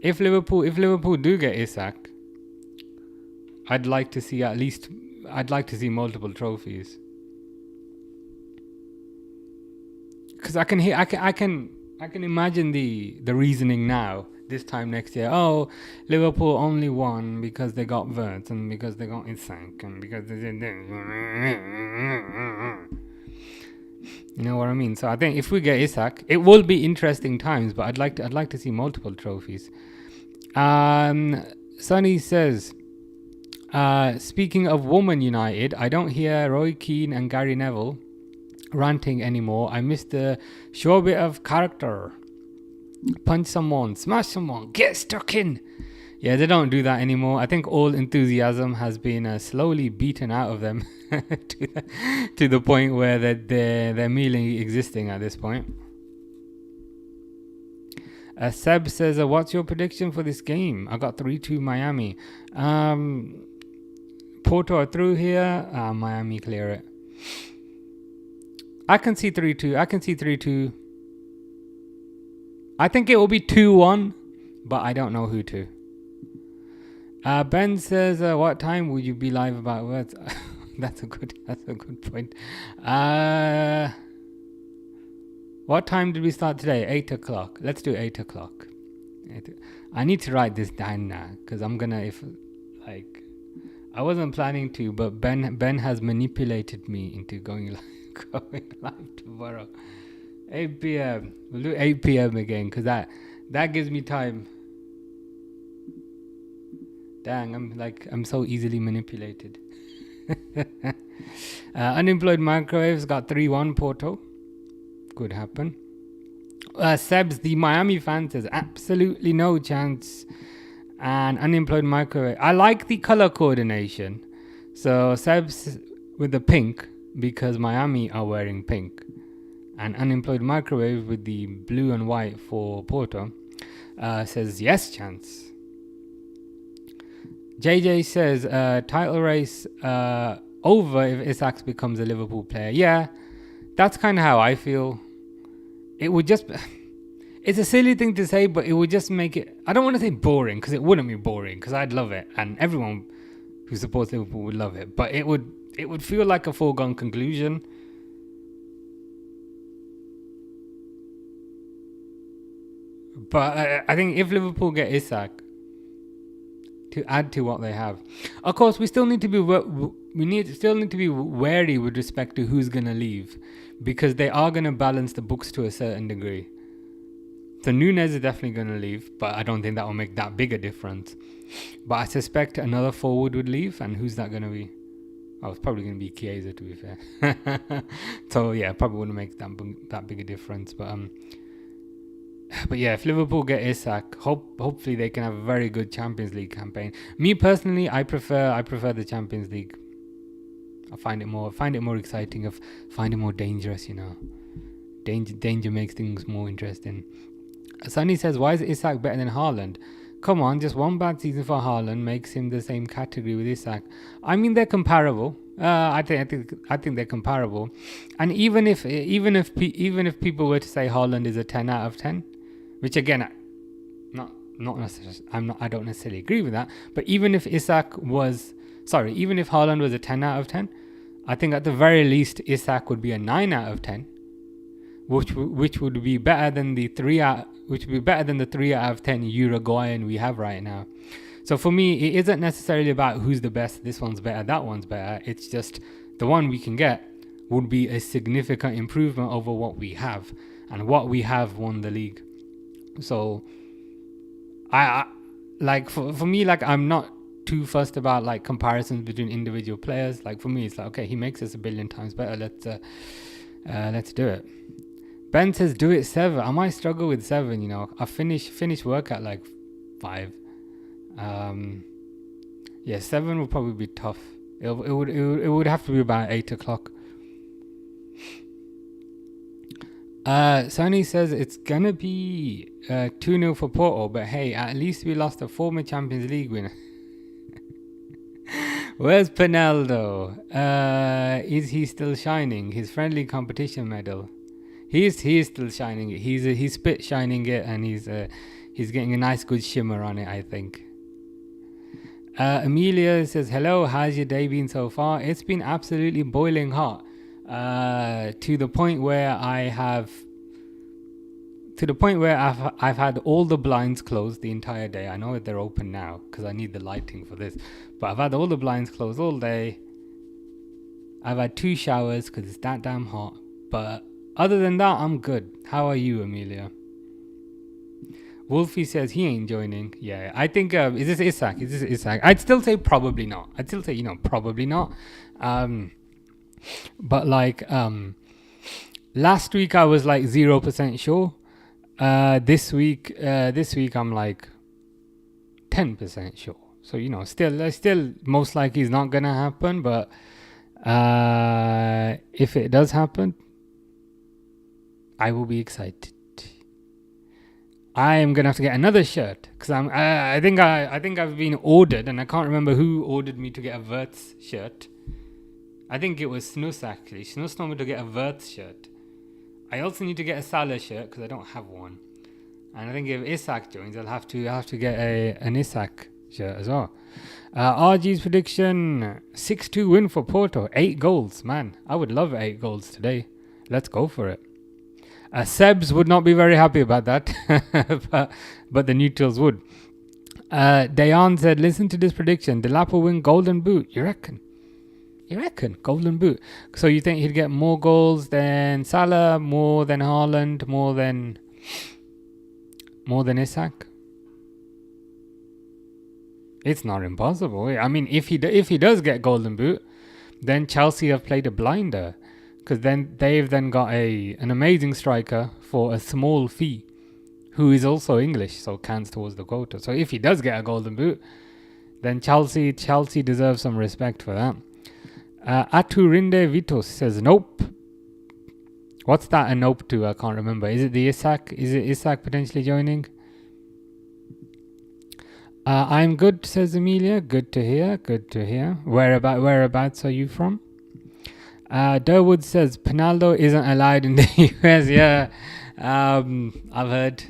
If Liverpool do get Isak, I'd like to see multiple trophies. Because I can imagine the reasoning now. This time next year, oh, Liverpool only won because they got Verts and because they got Isak and because they did this. You know what I mean? So I think if we get Isak, it will be interesting times. But I'd like to see multiple trophies. Sonny says, speaking of Woman United, I don't hear Roy Keane and Gary Neville ranting anymore. I miss the show bit of character. Punch someone, smash someone, get stuck in. Yeah, they don't do that anymore. I think all enthusiasm has been slowly beaten out of them to the point where they're merely existing at this point. Seb says, what's your prediction for this game? I got 3-2 Miami. Porto are through here. Miami clear it. I can see 3-2. I think it will be 2-1, but I don't know who to. Ben says, what time would you be live about words? That's a good point. What time did we start today? 8 o'clock. Let's do 8 o'clock. I need to write this down now because I'm gonna, I wasn't planning to, but Ben has manipulated me into going live tomorrow. 8 p.m. We'll do 8 p.m. again because that gives me time. Dang, I'm so easily manipulated. Unemployed Microwaves got 3-1 Porto. Could happen. Seb's the Miami fan says absolutely no chance. And Unemployed Microwave, I like the color coordination. So Seb's with the pink because Miami are wearing pink. And Unemployed Microwave with the blue and white for Porto says yes chance. JJ says title race over if Isak becomes a Liverpool player. Yeah, that's kind of how I feel. It would just... It's a silly thing to say, but it would just make it... I don't want to say boring, because it wouldn't be boring, because I'd love it. And everyone who supports Liverpool would love it. But it would feel like a foregone conclusion. But I think if Liverpool get Isak to add to what they have, of course, we still need to be still need to be wary with respect to who's gonna leave, because they are gonna balance the books to a certain degree. So Nunes is definitely gonna leave, but I don't think that will make that big a difference. But I suspect another forward would leave, and who's that gonna be? Oh, it's probably gonna be Chiesa, to be fair. So yeah, probably wouldn't make that big a difference, but yeah, if Liverpool get Isak, hopefully they can have a very good Champions League campaign. Me personally, I prefer the Champions League. I find it more exciting. I find it more dangerous. Danger makes things more interesting. Sunny says, "Why is Isak better than Haaland?" Come on, just one bad season for Haaland makes him the same category with Isak. I mean, they're comparable. I think they're comparable. And even if people were to say Haaland is a 10 out of 10. Which again, not necessarily. I don't necessarily agree with that. But even if Haaland was a 10 out of 10, I think at the very least Isak would be a 9 out of 10, which would be better than the 3 out of 10 Uruguayan we have right now. So for me, it isn't necessarily about who's the best. This one's better. That one's better. It's just the one we can get would be a significant improvement over what we have, and what we have won the league. So I like for me, like, I'm not too fussed about like comparisons between individual players. Like for me, it's like, okay, he makes us a billion times better. Let's do it. Ben says, do it 7. I might struggle with 7. I finish work at like 5. Yeah, 7 would probably be tough. It would have to be about 8 o'clock. Sony says it's gonna be 2-0 for Porto, but hey, at least we lost a former Champions League winner. Where's Pinaldo? Is he still shining? His friendly competition medal. He is still shining it. He's spit shining it, and he's getting a nice good shimmer on it, I think. Amelia says, hello, how's your day been so far? It's been absolutely boiling hot. To the point where I've had all the blinds closed the entire day. I know they're open now because I need the lighting for this, but I've had all the blinds closed all day. I've had 2 showers because it's that damn hot, but other than that, I'm good. How are you, Amelia? Wolfie says he ain't joining. Yeah, I think is this Isak? I'd still say probably not. Probably not. But like last week I was like 0% sure. This week I'm like 10% sure. So still most likely it's not gonna happen. But if it does happen, I will be excited. I am gonna have to get another shirt because I think I've been ordered, and I can't remember who ordered me to get a Verts shirt. I think it was Snus actually. Snus told me to get a Verts shirt. I also need to get a Salah shirt because I don't have one. And I think if Isak joins, I'll have to get an Isak shirt as well. RG's prediction: 6-2 win for Porto. 8 goals, man. I would love 8 goals today. Let's go for it. Sebs would not be very happy about that, but the neutrals would. Dayan said, listen to this prediction. Delap will win Golden Boot. You reckon? Golden Boot. So you think he'd get more goals than Salah, more than Haaland, more than Isak? It's not impossible. I mean, if he does get Golden Boot, then Chelsea have played a blinder. Because then they've got an amazing striker for a small fee, who is also English, so counts towards the quota. So if he does get a Golden Boot, then Chelsea deserves some respect for that. Aturinde Vitos says nope. What's that a nope to? I can't remember. Is it the Isak? Is it Isak potentially joining? I'm good, says Amelia. Good to hear. Whereabouts are you from? Durwood says Pinaldo isn't allowed in the US. Yeah, I've heard.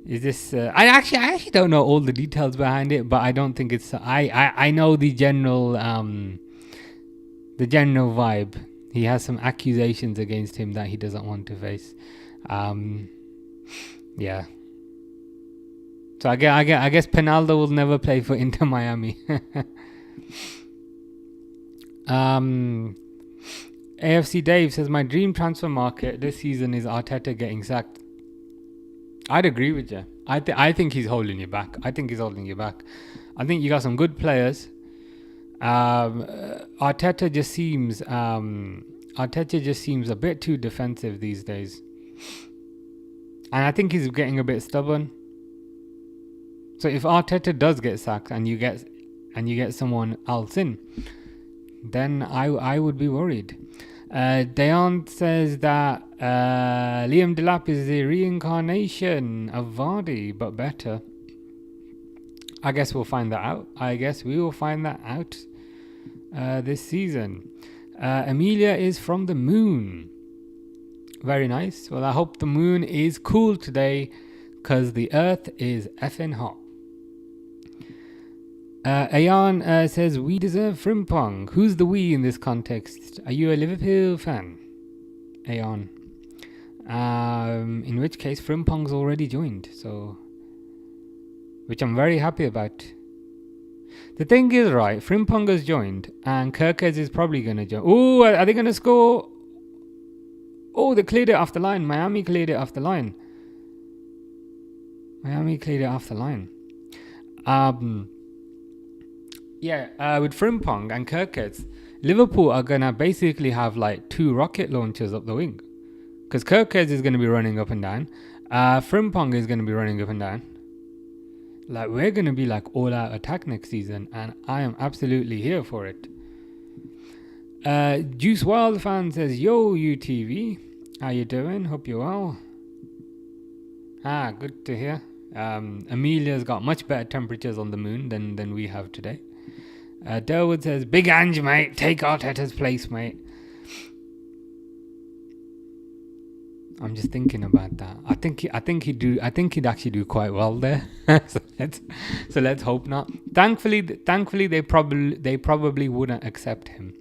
Is this? I actually don't know all the details behind it, but I don't think it's. I know the general vibe. He has some accusations against him that he doesn't want to face. Yeah. So I guess Penaldo will never play for Inter Miami. AFC Dave says, my dream transfer market this season is Arteta getting sacked. I'd agree with you. I think he's holding you back. I think you got some good players. Arteta just seems a bit too defensive these days, and I think he's getting a bit stubborn. So if Arteta does get sacked and you get someone else in, then I would be worried. Dayan says that Liam Delap is the reincarnation of Vardy, but better. I guess we'll find that out. We will find that out this season. Amelia is from the moon. Very nice. Well, I hope the moon is cool today, because the earth is effing hot. Ayan says, we deserve Frimpong. Who's the we in this context? Are you a Liverpool fan? Ayan. In which case, Frimpong's already joined, so, which I'm very happy about. The thing is, right, Frimpong has joined, and Kirkes is probably going to join. Oh, are they going to score? Oh, they cleared it off the line. Miami cleared it off the line. With Frimpong and Kirkes, Liverpool are going to basically have like two rocket launchers up the wing. Because Kirkes is going to be running up and down. Frimpong is going to be running up and down. Like, we're going to be like all out attack next season, and I am absolutely here for it. Juice Wild fan says, yo UTV, how you doing? Hope you're well. Good to hear. Amelia's got much better temperatures on the moon than we have today. Derwood says, big Ange, mate, take Arteta's place, mate. I'm just thinking about that. I think he'd actually do quite well there. so let's hope not. Thankfully they probably wouldn't accept him.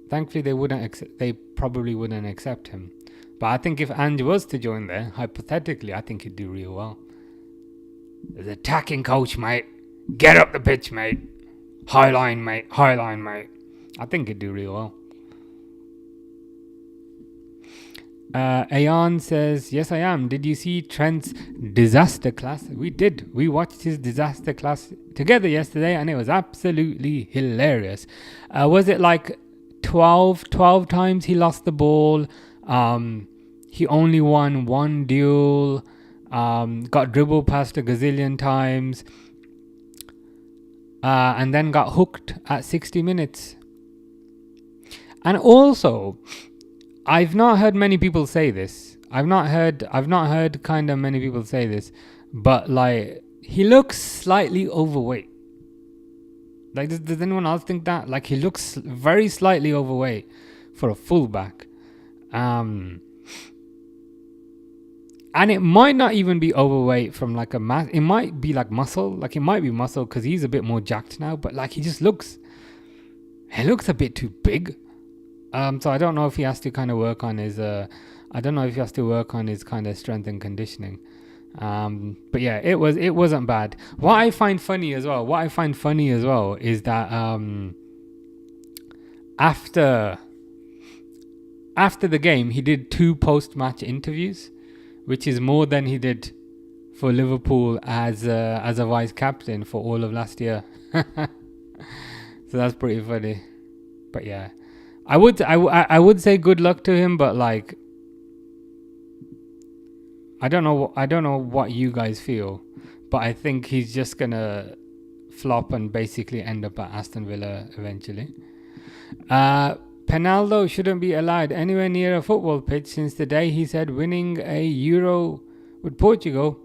They probably wouldn't accept him. But I think if Ange was to join there, hypothetically, I think he'd do real well. There's attacking coach, mate. Get up the pitch, mate. High line, mate. I think he'd do real well. Ayan says, yes I am. Did you see Trent's disaster class? We did. We watched his disaster class together yesterday, and it was absolutely hilarious. Was it like 12 times he lost the ball? He only won one duel, got dribbled past a gazillion times, and then got hooked at 60 minutes. And also, I've not heard many people say this. I've not heard kind of many people say this, but like, he looks slightly overweight. Like, does anyone else think that? Like, he looks very slightly overweight for a fullback. And it might not even be overweight from like a mass. It might be like muscle. Like, it might be muscle because he's a bit more jacked now. But like, he looks a bit too big. So I don't know if he has to kind of work on his. Kind of strength and conditioning. But yeah, it wasn't bad. What I find funny as well is that after the game, he did 2 post-match interviews, which is more than he did for Liverpool as a vice captain for all of last year. So that's pretty funny. But yeah, I would say good luck to him, but like, I don't know what you guys feel, but I think he's just gonna flop and basically end up at Aston Villa eventually. Penaldo shouldn't be allowed anywhere near a football pitch since the day he said winning a Euro with Portugal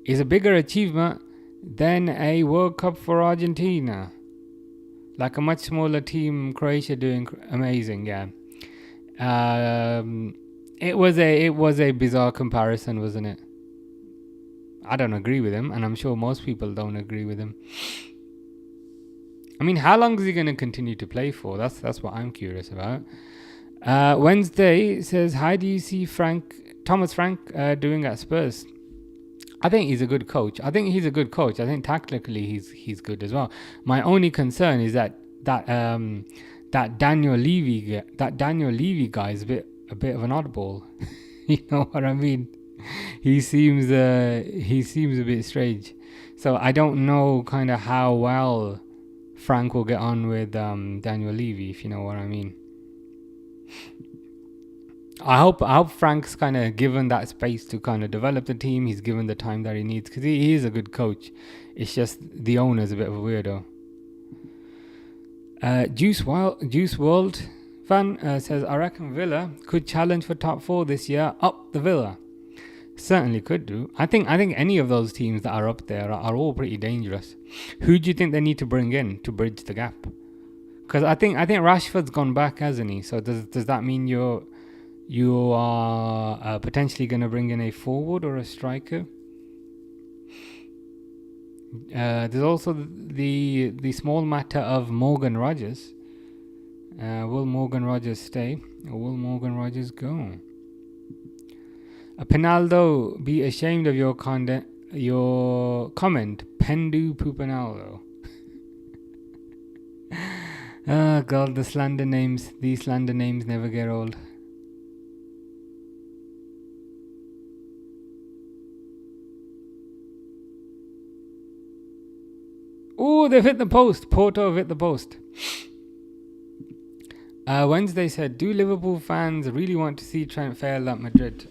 is a bigger achievement than a World Cup for Argentina. Like a much smaller team, Croatia doing amazing, yeah. It was a bizarre comparison, wasn't it? I don't agree with him, and I'm sure most people don't agree with him. I mean, how long is he going to continue to play for? That's what I'm curious about. Wednesday says, how do you see Thomas Frank doing at Spurs? I think he's a good coach. I think tactically he's good as well. My only concern is that Daniel Levy guy is a bit of an oddball. You know what I mean? He seems a bit strange. So I don't know kind of how well Frank will get on with Daniel Levy, if you know what I mean. I hope Frank's kind of given that space to kind of develop the team. He's given the time that he needs, because he is a good coach. It's just the owner's a bit of a weirdo. Juice World fan says, I reckon Villa could challenge for top 4 this year. Up the Villa. Certainly could do. I think any of those teams that are up there are all pretty dangerous. Who do you think they need to bring in to bridge the gap? Because I think Rashford's gone back, hasn't he? So does that mean you are potentially going to bring in a forward or a striker? There's also the small matter of Morgan Rogers. Will Morgan Rogers stay or will Morgan Rogers go? Pinaldo, be ashamed of your comment, Pendu Pupanaldo. Oh God, these slander names never get old. Oh, they've hit the post. Porto have hit the post. Wednesday said, do Liverpool fans really want to see Trent fail at Madrid?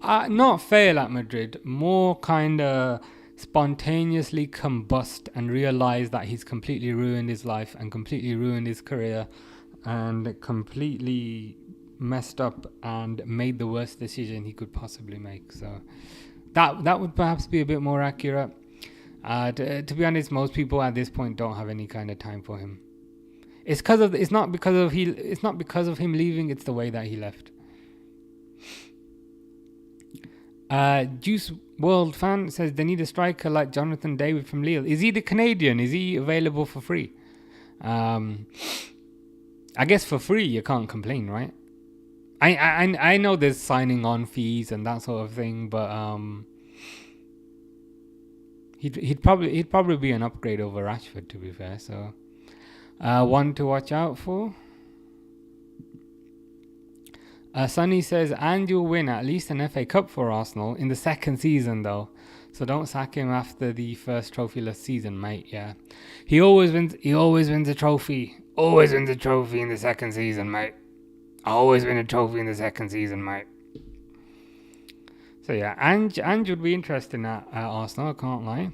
Not fail at Madrid, more kind of spontaneously combust and realize that he's completely ruined his life and completely ruined his career and completely messed up and made the worst decision he could possibly make. So that would perhaps be a bit more accurate. To be honest, most people at this point don't have any kind of time for him. It's not because of him leaving. It's the way that he left. Juice World fan says they need a striker like Jonathan David from Lille. Is he the Canadian? Is he available for free? I guess for free you can't complain, right? I know there's signing on fees and that sort of thing, but he'd probably be an upgrade over Rashford, to be fair. So one to watch out for. Sonny says, and you'll win at least an FA Cup for Arsenal in the second season, though. So don't sack him after the first trophyless season, mate. Yeah, he always wins a trophy. Always wins a trophy in the second season, mate. Always win a trophy in the second season, mate. So yeah, Ange would be interesting at Arsenal, I can't lie.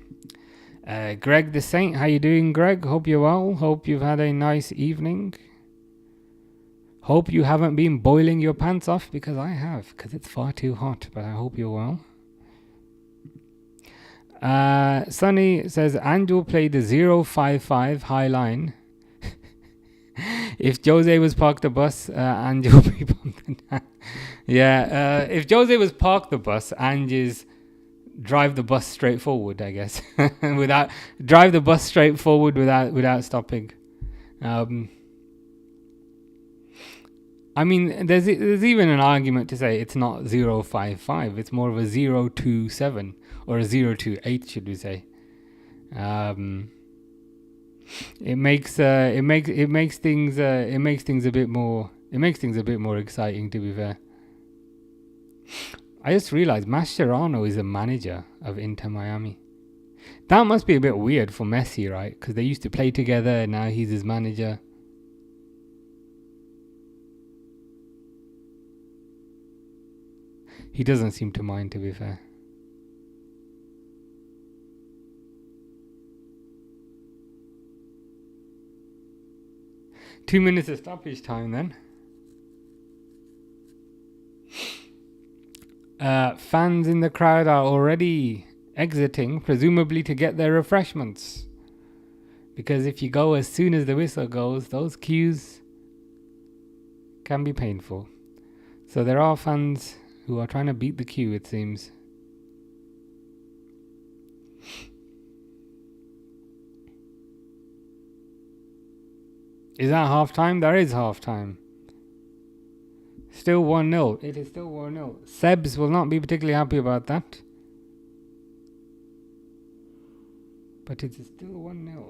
Greg the Saint, how you doing, Greg? Hope you're well. Hope you've had a nice evening. Hope you haven't been boiling your pants off, because I have, because it's far too hot, but I hope you're well. Sonny says, Angel played the 055 high line. If Jose was parked the bus, Angel would be bumping down. Yeah, if Jose was parked the bus, Ange's drive the bus straight forward, I guess. Drive the bus straight forward without stopping. I mean, there's even an argument to say it's not 055. It's more of a 027 or a 028, should we say? It makes things a bit more exciting, to be fair. I just realized Mascherano is a manager of Inter Miami. That must be a bit weird for Messi, right? Because they used to play together and now he's his manager. He doesn't seem to mind, to be fair. Two minutes of stoppage time then. Fans in the crowd are already exiting, presumably to get their refreshments. Because if you go as soon as the whistle goes, those queues can be painful. So there are fans who are trying to beat the queue, it seems. Is that half time? There is half time. Still 1-0. It is still 1-0. Sebs will not be particularly happy about that. But it is still 1-0.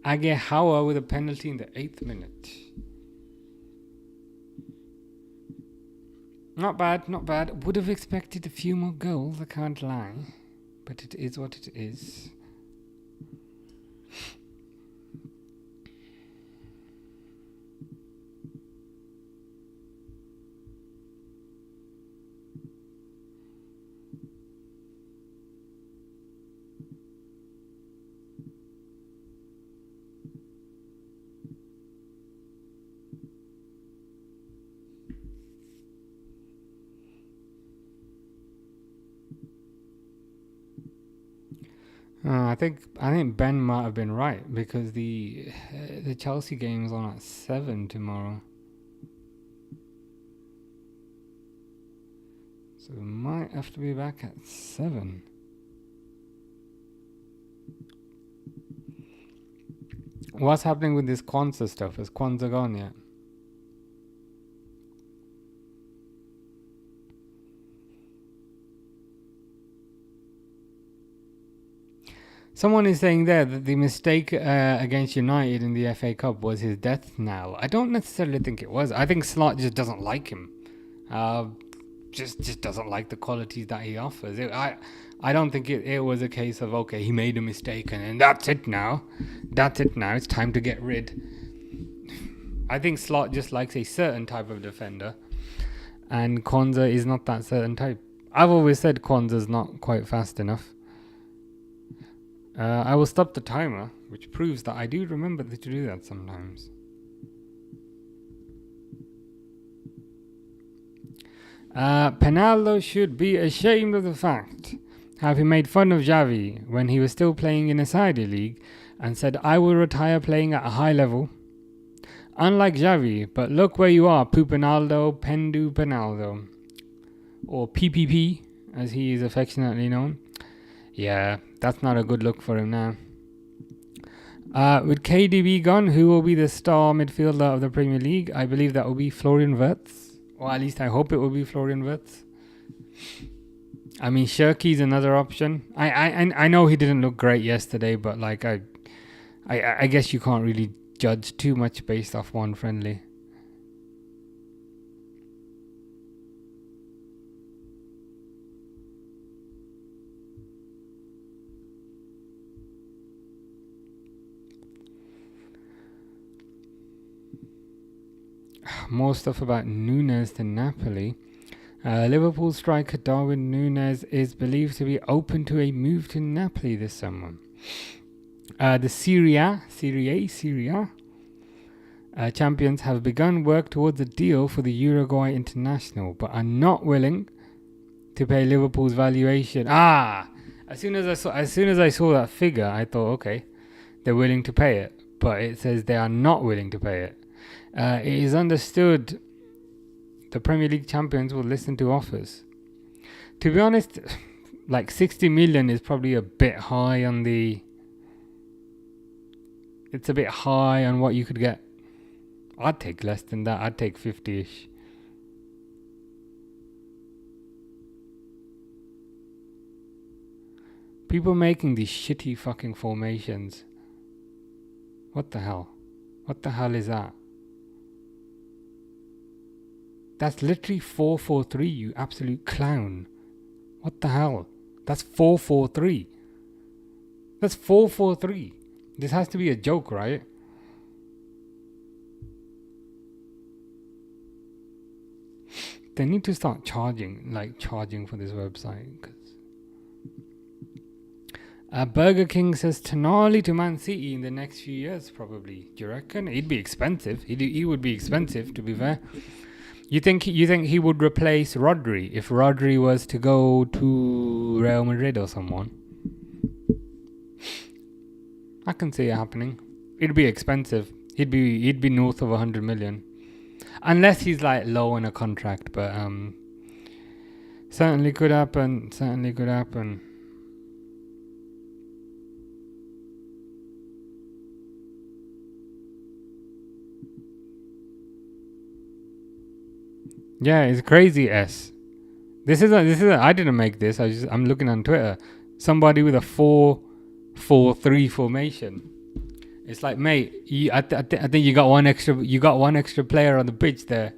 Agehawa with a penalty in the 8th minute. Not bad, not bad. Would have expected a few more goals, I can't lie. But it is what it is. I think Ben might have been right, because the Chelsea game is on at 7 tomorrow. So we might have to be back at 7. What's happening with this Quansah stuff? Is Quansah gone yet? Someone is saying there that the mistake against United in the FA Cup was his death knell. I don't necessarily think it was. I think Slot just doesn't like him. Just doesn't like the qualities that he offers. I don't think it was a case of, okay, he made a mistake and that's it now. That's it now. It's time to get rid. I think Slot just likes a certain type of defender. And Quansah is not that certain type. I've always said Quansah's not quite fast enough. I will stop the timer, which proves that I do remember to do that sometimes. Penaldo should be ashamed of the fact how he made fun of Xavi when he was still playing in a Saudi league and said, I will retire playing at a high level. Unlike Xavi, but look where you are, Pupanaldo, Pendu Penaldo. Or PPP, as he is affectionately known. Yeah, that's not a good look for him now. With KDB gone, who will be the star midfielder of the Premier League? I believe that will be Florian Wirtz. Or at least I hope it will be Florian Wirtz. I mean, Shirky's another option. I know he didn't look great yesterday, but like I guess you can't really judge too much based off one friendly. More stuff about Nunes to Napoli. Liverpool striker Darwin Nunes is believed to be open to a move to Napoli this summer. The Serie A champions have begun work towards a deal for the Uruguay international, but are not willing to pay Liverpool's valuation. As soon as I saw that figure, I thought, okay, they're willing to pay it, but it says they are not willing to pay it. It is understood the Premier League champions will listen to offers. To be honest, like 60 million is probably a bit high on the... It's a bit high on what you could get. I'd take less than that. I'd take 50-ish. People making these shitty fucking formations. What the hell? What the hell is that? That's literally 4-4-3, you absolute clown. What the hell? That's 4-4-3. That's 4-4-3. This has to be a joke, right? They need to start charging for this website. Burger King says Tonali to Man City in the next few years, probably. Do you reckon? He'd be expensive. He would be expensive, to be fair. You think he would replace Rodri if Rodri was to go to Real Madrid or someone? I can see it happening. It'd be expensive. He'd be north of 100 million, unless he's like low on a contract. But certainly could happen. Certainly could happen. Yeah, it's crazy. This is I didn't make this. I'm looking on Twitter. Somebody with a 4-4-3 formation. It's like, mate, I think you got one extra. You got one extra player on the pitch there.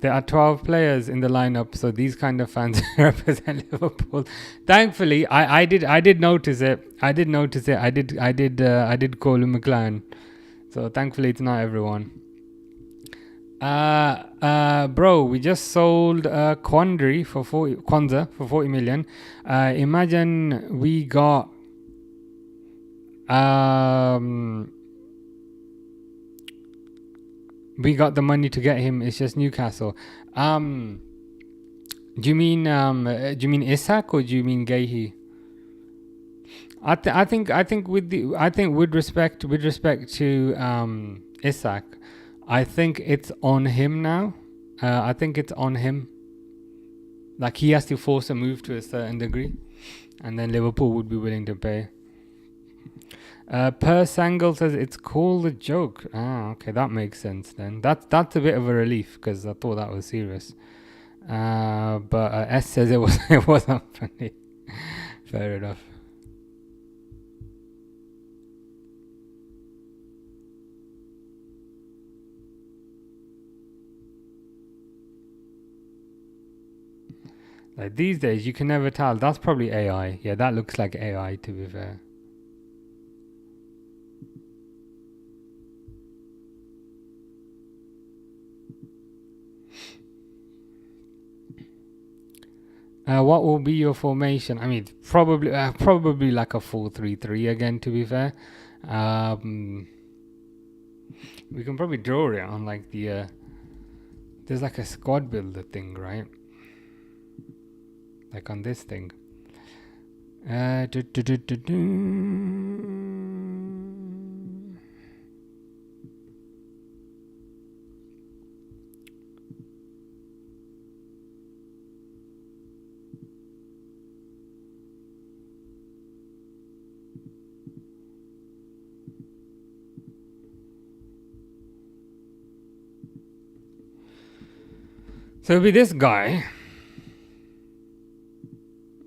There are 12 players in the lineup, so these kind of fans represent Liverpool. Thankfully, I did notice it. I did call him McLaren. So thankfully, it's not everyone. Bro, we just sold Quansah for 40 million. Imagine we got the money to get him. It's just Newcastle. Do you mean Isak or do you mean Guehi? I think with respect to Isak, I think it's on him now. I think it's on him. Like, he has to force a move to a certain degree, and then Liverpool would be willing to pay. Per Sangle says it's called a joke. Okay, that makes sense then. That's a bit of a relief, because I thought that was serious. But S says it wasn't funny. Fair enough. Like, these days you can never tell. That's probably AI. Yeah, that looks like AI, to be fair. What will be your formation? I mean, probably like a 4-3-3 again, to be fair. We can probably draw it on like the there's like a squad builder thing, right? Like on this thing. So it'll be this guy.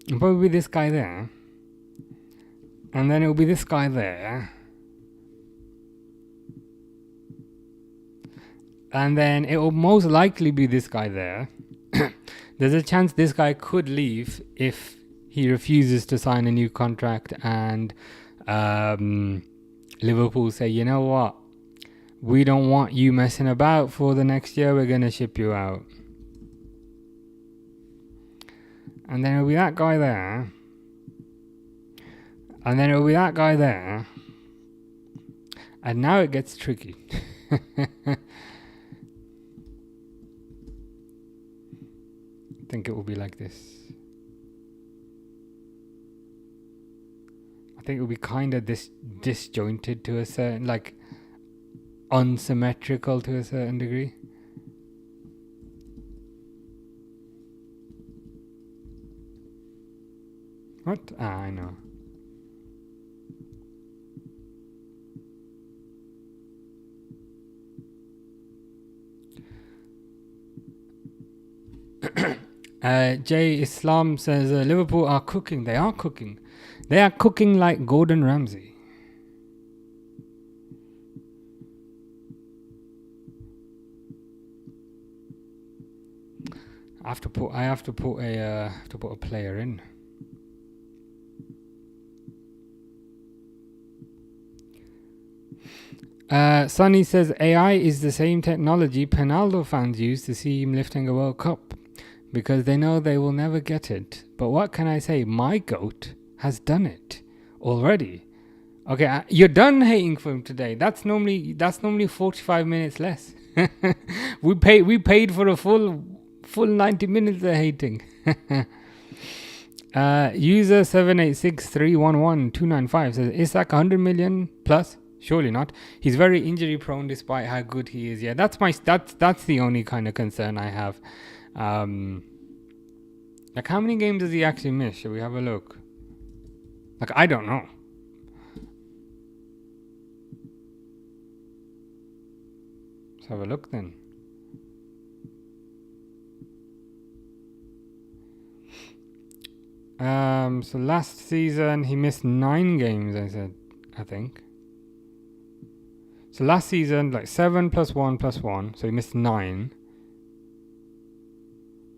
It'll probably be this guy there. And then it'll be this guy there. And then it will most likely be this guy there. There's a chance this guy could leave if he refuses to sign a new contract and Liverpool say, you know what? We don't want you messing about for the next year. We're going to ship you out. And then it'll be that guy there. And then it'll be that guy there. And now it gets tricky. I think it will be like this. I think it will be kind of disjointed to a certain, like, unsymmetrical to a certain degree. What? I know. Jay Islam says Liverpool are cooking. They are cooking. They are cooking like Gordon Ramsay. I have to put a player in. Sonny says AI is the same technology Penaldo fans use to see him lifting a World Cup, because they know they will never get it. But what can I say? My GOAT has done it already. Okay, you're done hating for him today. That's normally 45 minutes less. we paid for a full 90 minutes of hating. User 786311295 says Isak 100 million plus. Surely not. He's very injury prone despite how good he is. Yeah, that's the only kind of concern I have. Like, how many games does he actually miss? Shall we have a look? Like, I don't know. Let's have a look then. So last season he missed 9 games, I think. So last season, like 7 plus 1 plus 1, so he missed 9.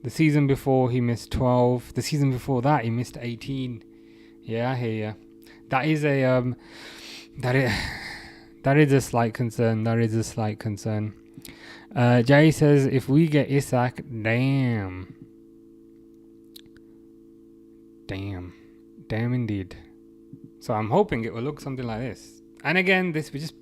The season before he missed 12. The season before that he missed 18. Yeah, I hear you. That is a that is a slight concern. Jay says if we get Isak, damn indeed. So I'm hoping it will look something like this. And again, we're just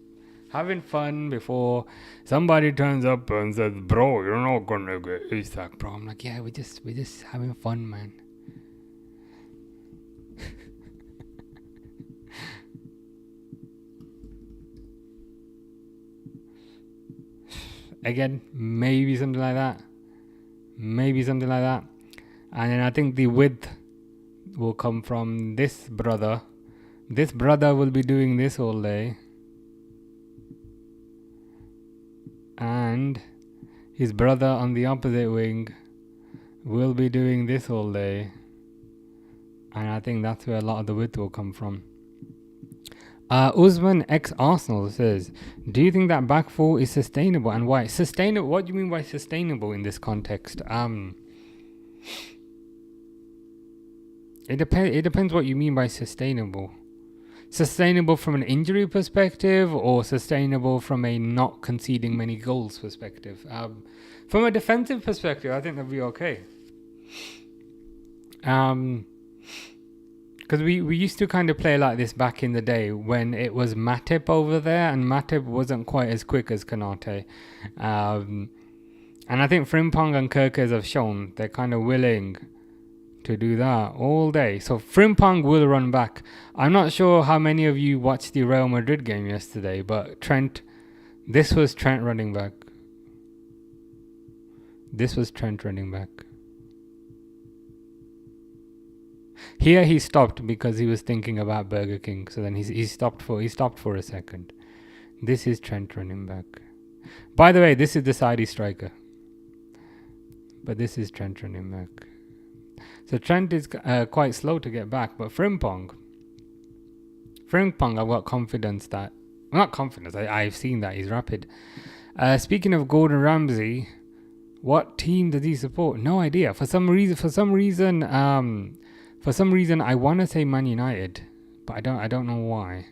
having fun before somebody turns up and says, "Bro, you're not gonna get Isak, bro." I'm like, yeah, we're just having fun, man. Again, maybe something like that. And then I think the width will come from this brother. This brother will be doing this all day. And his brother on the opposite wing will be doing this all day. And I think that's where a lot of the width will come from. Usman ex-Arsenal says, do you think that back four is sustainable and why? Sustainable? What do you mean by sustainable in this context? It depends what you mean by sustainable. Sustainable from an injury perspective or sustainable from a not conceding many goals perspective? From a defensive perspective, I think that'll be okay. Because we used to kind of play like this back in the day when it was Matip over there, and Matip wasn't quite as quick as Konate. And I think Frimpong and Kerkez have shown they're kind of willing to do that all day. So Frimpong will run back. I'm not sure how many of you watched the Real Madrid game yesterday, but this was Trent running back. Here he stopped because he was thinking about Burger King. So then he stopped for a second. This is Trent running back. By the way, this is the Saudi striker. But this is Trent running back. So Trent is quite slow to get back. But Frimpong, I've got confidence that... Not confidence, I've seen that he's rapid. Speaking of Gordon Ramsay, what team does he support? No idea. For some reason, I want to say Man United, but I don't know why.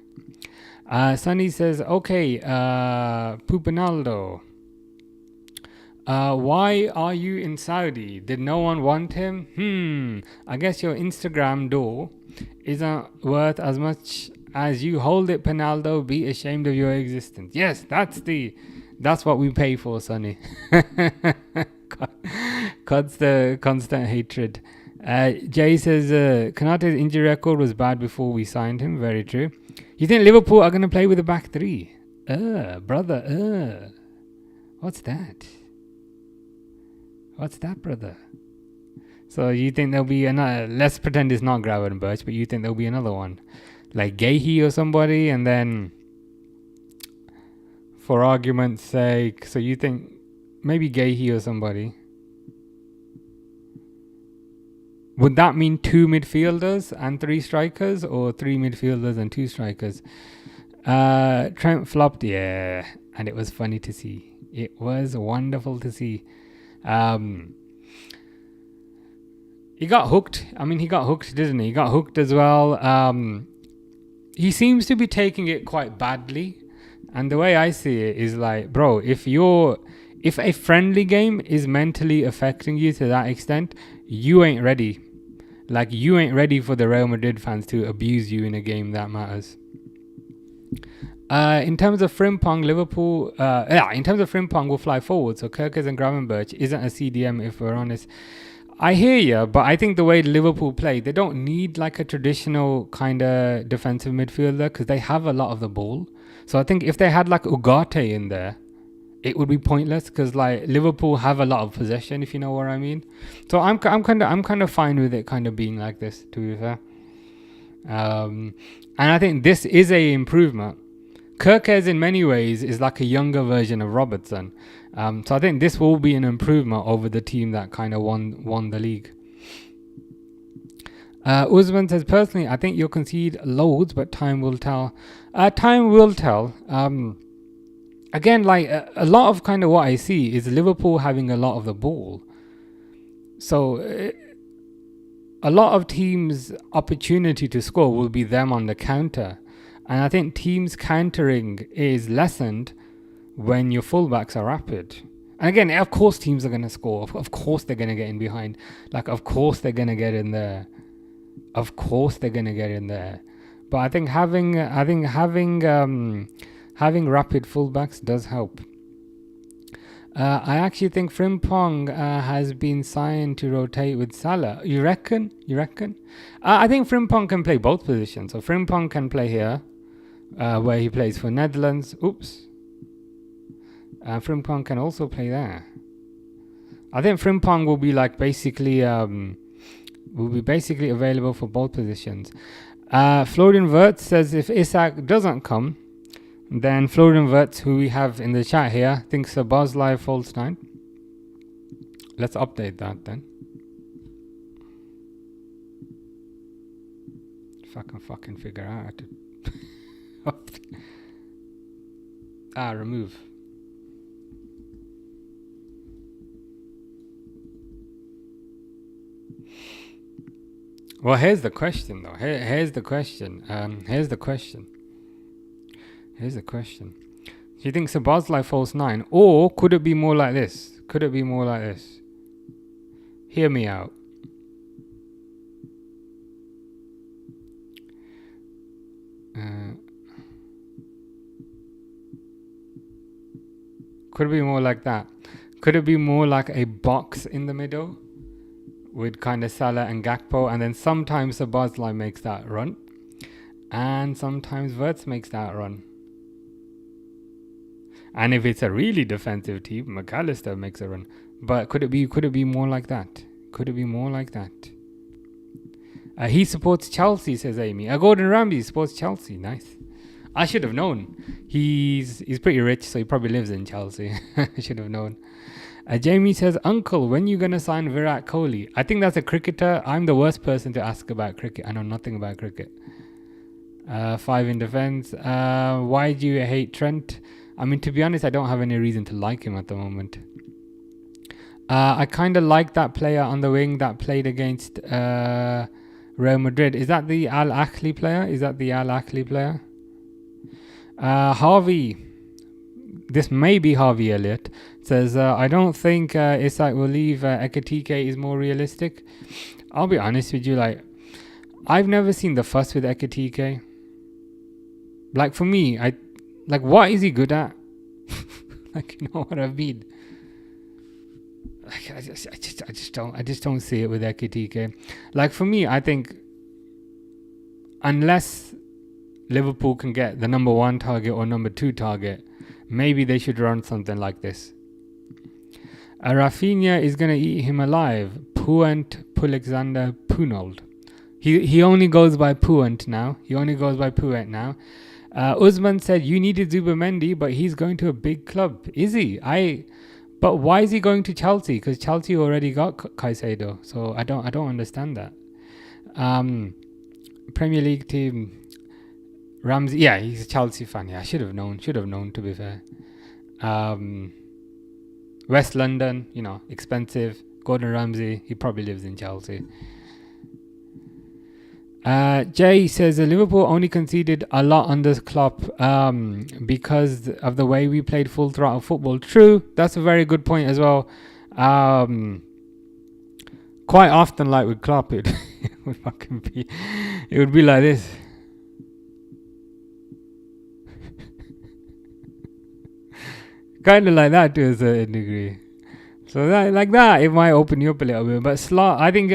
Sunny says, okay, Pupinaldo, why are you in Saudi? Did no one want him? I guess your Instagram door isn't worth as much as you hold it, Pinaldo. Be ashamed of your existence. Yes, that's what we pay for, Sonny. Constant hatred. Jay says, Konate's injury record was bad before we signed him. Very true. You think Liverpool are going to play with a back three? Brother. What's that? Brother? So you think there'll be another... Let's pretend it's not Gravenberch, but you think there'll be another one? Like Guehi or somebody, and then... For argument's sake, so you think maybe Guehi or somebody... Would that mean 2 midfielders and 3 strikers, or 3 midfielders and 2 strikers? Trent flopped, yeah, and it was funny to see. It was wonderful to see. He got hooked. He got hooked, didn't he? He got hooked as well. He seems to be taking it quite badly, and the way I see it is like, bro, if a friendly game is mentally affecting you to that extent, you ain't ready. Like, you ain't ready for the Real Madrid fans to abuse you in a game that matters. In terms of Frimpong, Liverpool... in terms of Frimpong, we'll fly forward. So Kerkez and Gravenberch isn't a CDM, if we're honest. I hear you, but I think the way Liverpool play, they don't need like a traditional kind of defensive midfielder because they have a lot of the ball. So I think if they had like Ugarte in there, it would be pointless because like Liverpool have a lot of possession, if you know what I mean. So I'm kind of fine with it kind of being like this, to be fair. And I think this is a improvement Kirkes in many ways is like a younger version of Robertson. So I think this will be an improvement over the team that kind of won the league. Usman says, personally, I think you'll concede loads, but time will tell. Time will tell. Again, like a lot of kind of what I see is Liverpool having a lot of the ball. So a lot of teams' opportunity to score will be them on the counter. And I think teams countering is lessened when your fullbacks are rapid. And again, of course teams are going to score. Of course they're going to get in behind. Like, of course they're going to get in there. Of course they're going to get in there. But I think having rapid fullbacks does help. I actually think Frimpong has been signed to rotate with Salah. You reckon? I think Frimpong can play both positions. So Frimpong can play here, where he plays for Netherlands. Oops. Frimpong can also play there. I think Frimpong will be like basically available for both positions. Florian Wirtz says if Isak doesn't come, then Florian Wirtz, who we have in the chat here, thinks Szoboszlai falls 9. Let's update that then. If I can fucking figure out how to... remove. Well, here's the question though. Here's the question. Do you think Szoboszlai falls 9? Or could it be more like this? Hear me out. Could it be more like that? Could it be more like a box in the middle with kind of Salah and Gakpo, and then sometimes Szoboszlai makes that run and sometimes Wirtz makes that run? And if it's a really defensive team, McAllister makes a run. But could it be more like that? He supports Chelsea, says Amy. Gordon Ramsay supports Chelsea. Nice. I should have known. He's pretty rich, so he probably lives in Chelsea. I should have known. Jamie says, Uncle, when you going to sign Virat Kohli? I think that's a cricketer. I'm the worst person to ask about cricket. I know nothing about cricket. 5 in defense. Why do you hate Trent? I mean, to be honest, I don't have any reason to like him at the moment. I kind of like that player on the wing that played against Real Madrid. Is that the Al Ahly player? Harvey, this may be Harvey Elliott, says, I don't think Isak will leave. Ekitike is more realistic. I'll be honest with you, like, I've never seen the fuss with Ekitike. Like, for me, what is he good at? Like, you know what I mean? Like, I just don't see it with Ekitike. Like, for me, I think unless Liverpool can get the number 1 target or number 2 target, maybe they should run something like this. Rafinha is going to eat him alive. Puent Pulexander Punold. He only goes by Puent now. Usman said you needed Zubimendi, but he's going to a big club. Is he? But why is he going to Chelsea? Because Chelsea already got Caicedo. So I don't understand that. Premier League team. Ramsey, yeah, he's a Chelsea fan. Yeah, I should have known to be fair. West London, expensive. Gordon Ramsay, he probably lives in Chelsea. Jay says Liverpool only conceded a lot under Klopp because of the way we played full throttle football. True, that's a very good point as well. Quite often, like with Klopp, it would be like this. Kind of like that to a certain degree. So that it might open you up a little bit. But Slot, I think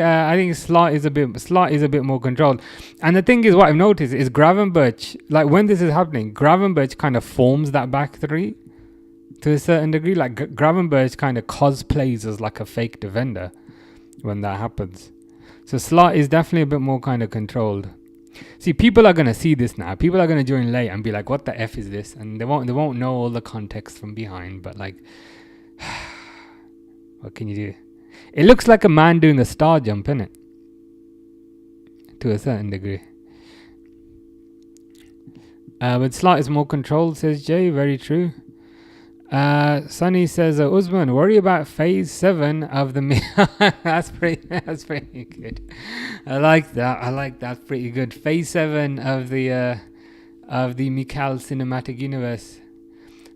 Slot is a bit more controlled. And the thing is, what I've noticed is Gravenberch, like when this is happening, Gravenberch kind of forms that back three to a certain degree. Like Gravenberch kind of cosplays as like a fake defender when that happens. So Slot is definitely a bit more kind of controlled. See, people are gonna see this now. People are gonna join late and be like, "What the f is this?" And they won't know all the context from behind. But like, what can you do? It looks like a man doing a star jump, innit? To a certain degree. But Slot is more controlled, says Jay. Very true. Sunny says, Usman, worry about phase 7 of the... that's pretty good. I like that. Pretty good. Phase 7 of the Mikal cinematic universe.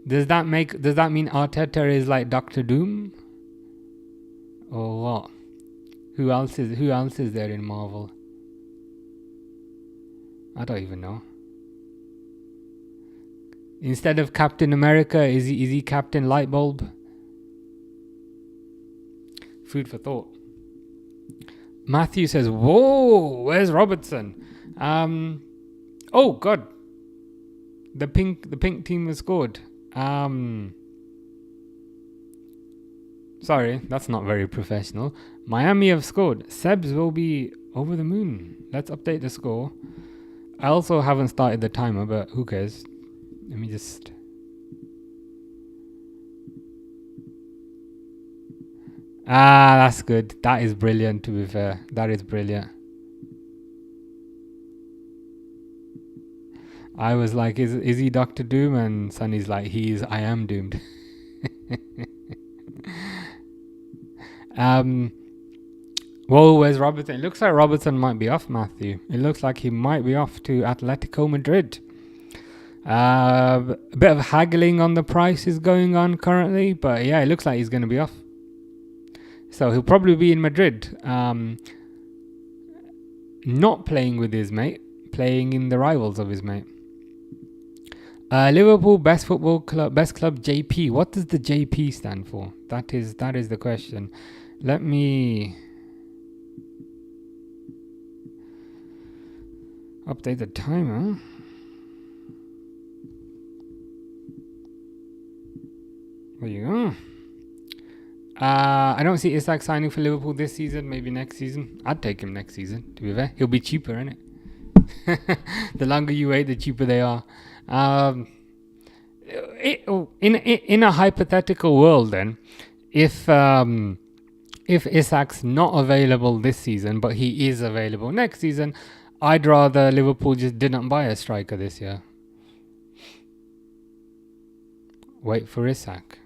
Does that mean Arteta is like Doctor Doom? Or what? Who else is there in Marvel? I don't even know. Instead of Captain America, is he Captain Lightbulb? Food for thought. Matthew says, "Whoa, where's Robertson?" Oh God, the pink team has scored. Sorry, that's not very professional. Miami have scored. Sebs will be over the moon. Let's update the score. I also haven't started the timer, but who cares? Let me just... that's good. That is brilliant, to be fair. That is brilliant. I was like, is he Dr. Doom? And Sunny's like, I am doomed. Whoa, where's Robertson? It looks like Robertson might be off, Matthew. It looks like he might be off to Atletico Madrid. A bit of haggling on the price is going on currently, but yeah, it looks like he's going to be off. So he'll probably be in Madrid, not playing with his mate, playing in the rivals of his mate. Liverpool best club JP. What does the JP stand for? That is the question. Let me update the timer. There you go. I don't see Isak signing for Liverpool this season. Maybe next season. I'd take him next season, to be fair. He'll be cheaper, innit? The longer you wait, the cheaper they are. In a hypothetical world, then, if Isak's not available this season, but he is available next season, I'd rather Liverpool just didn't buy a striker this year. Wait for Isak.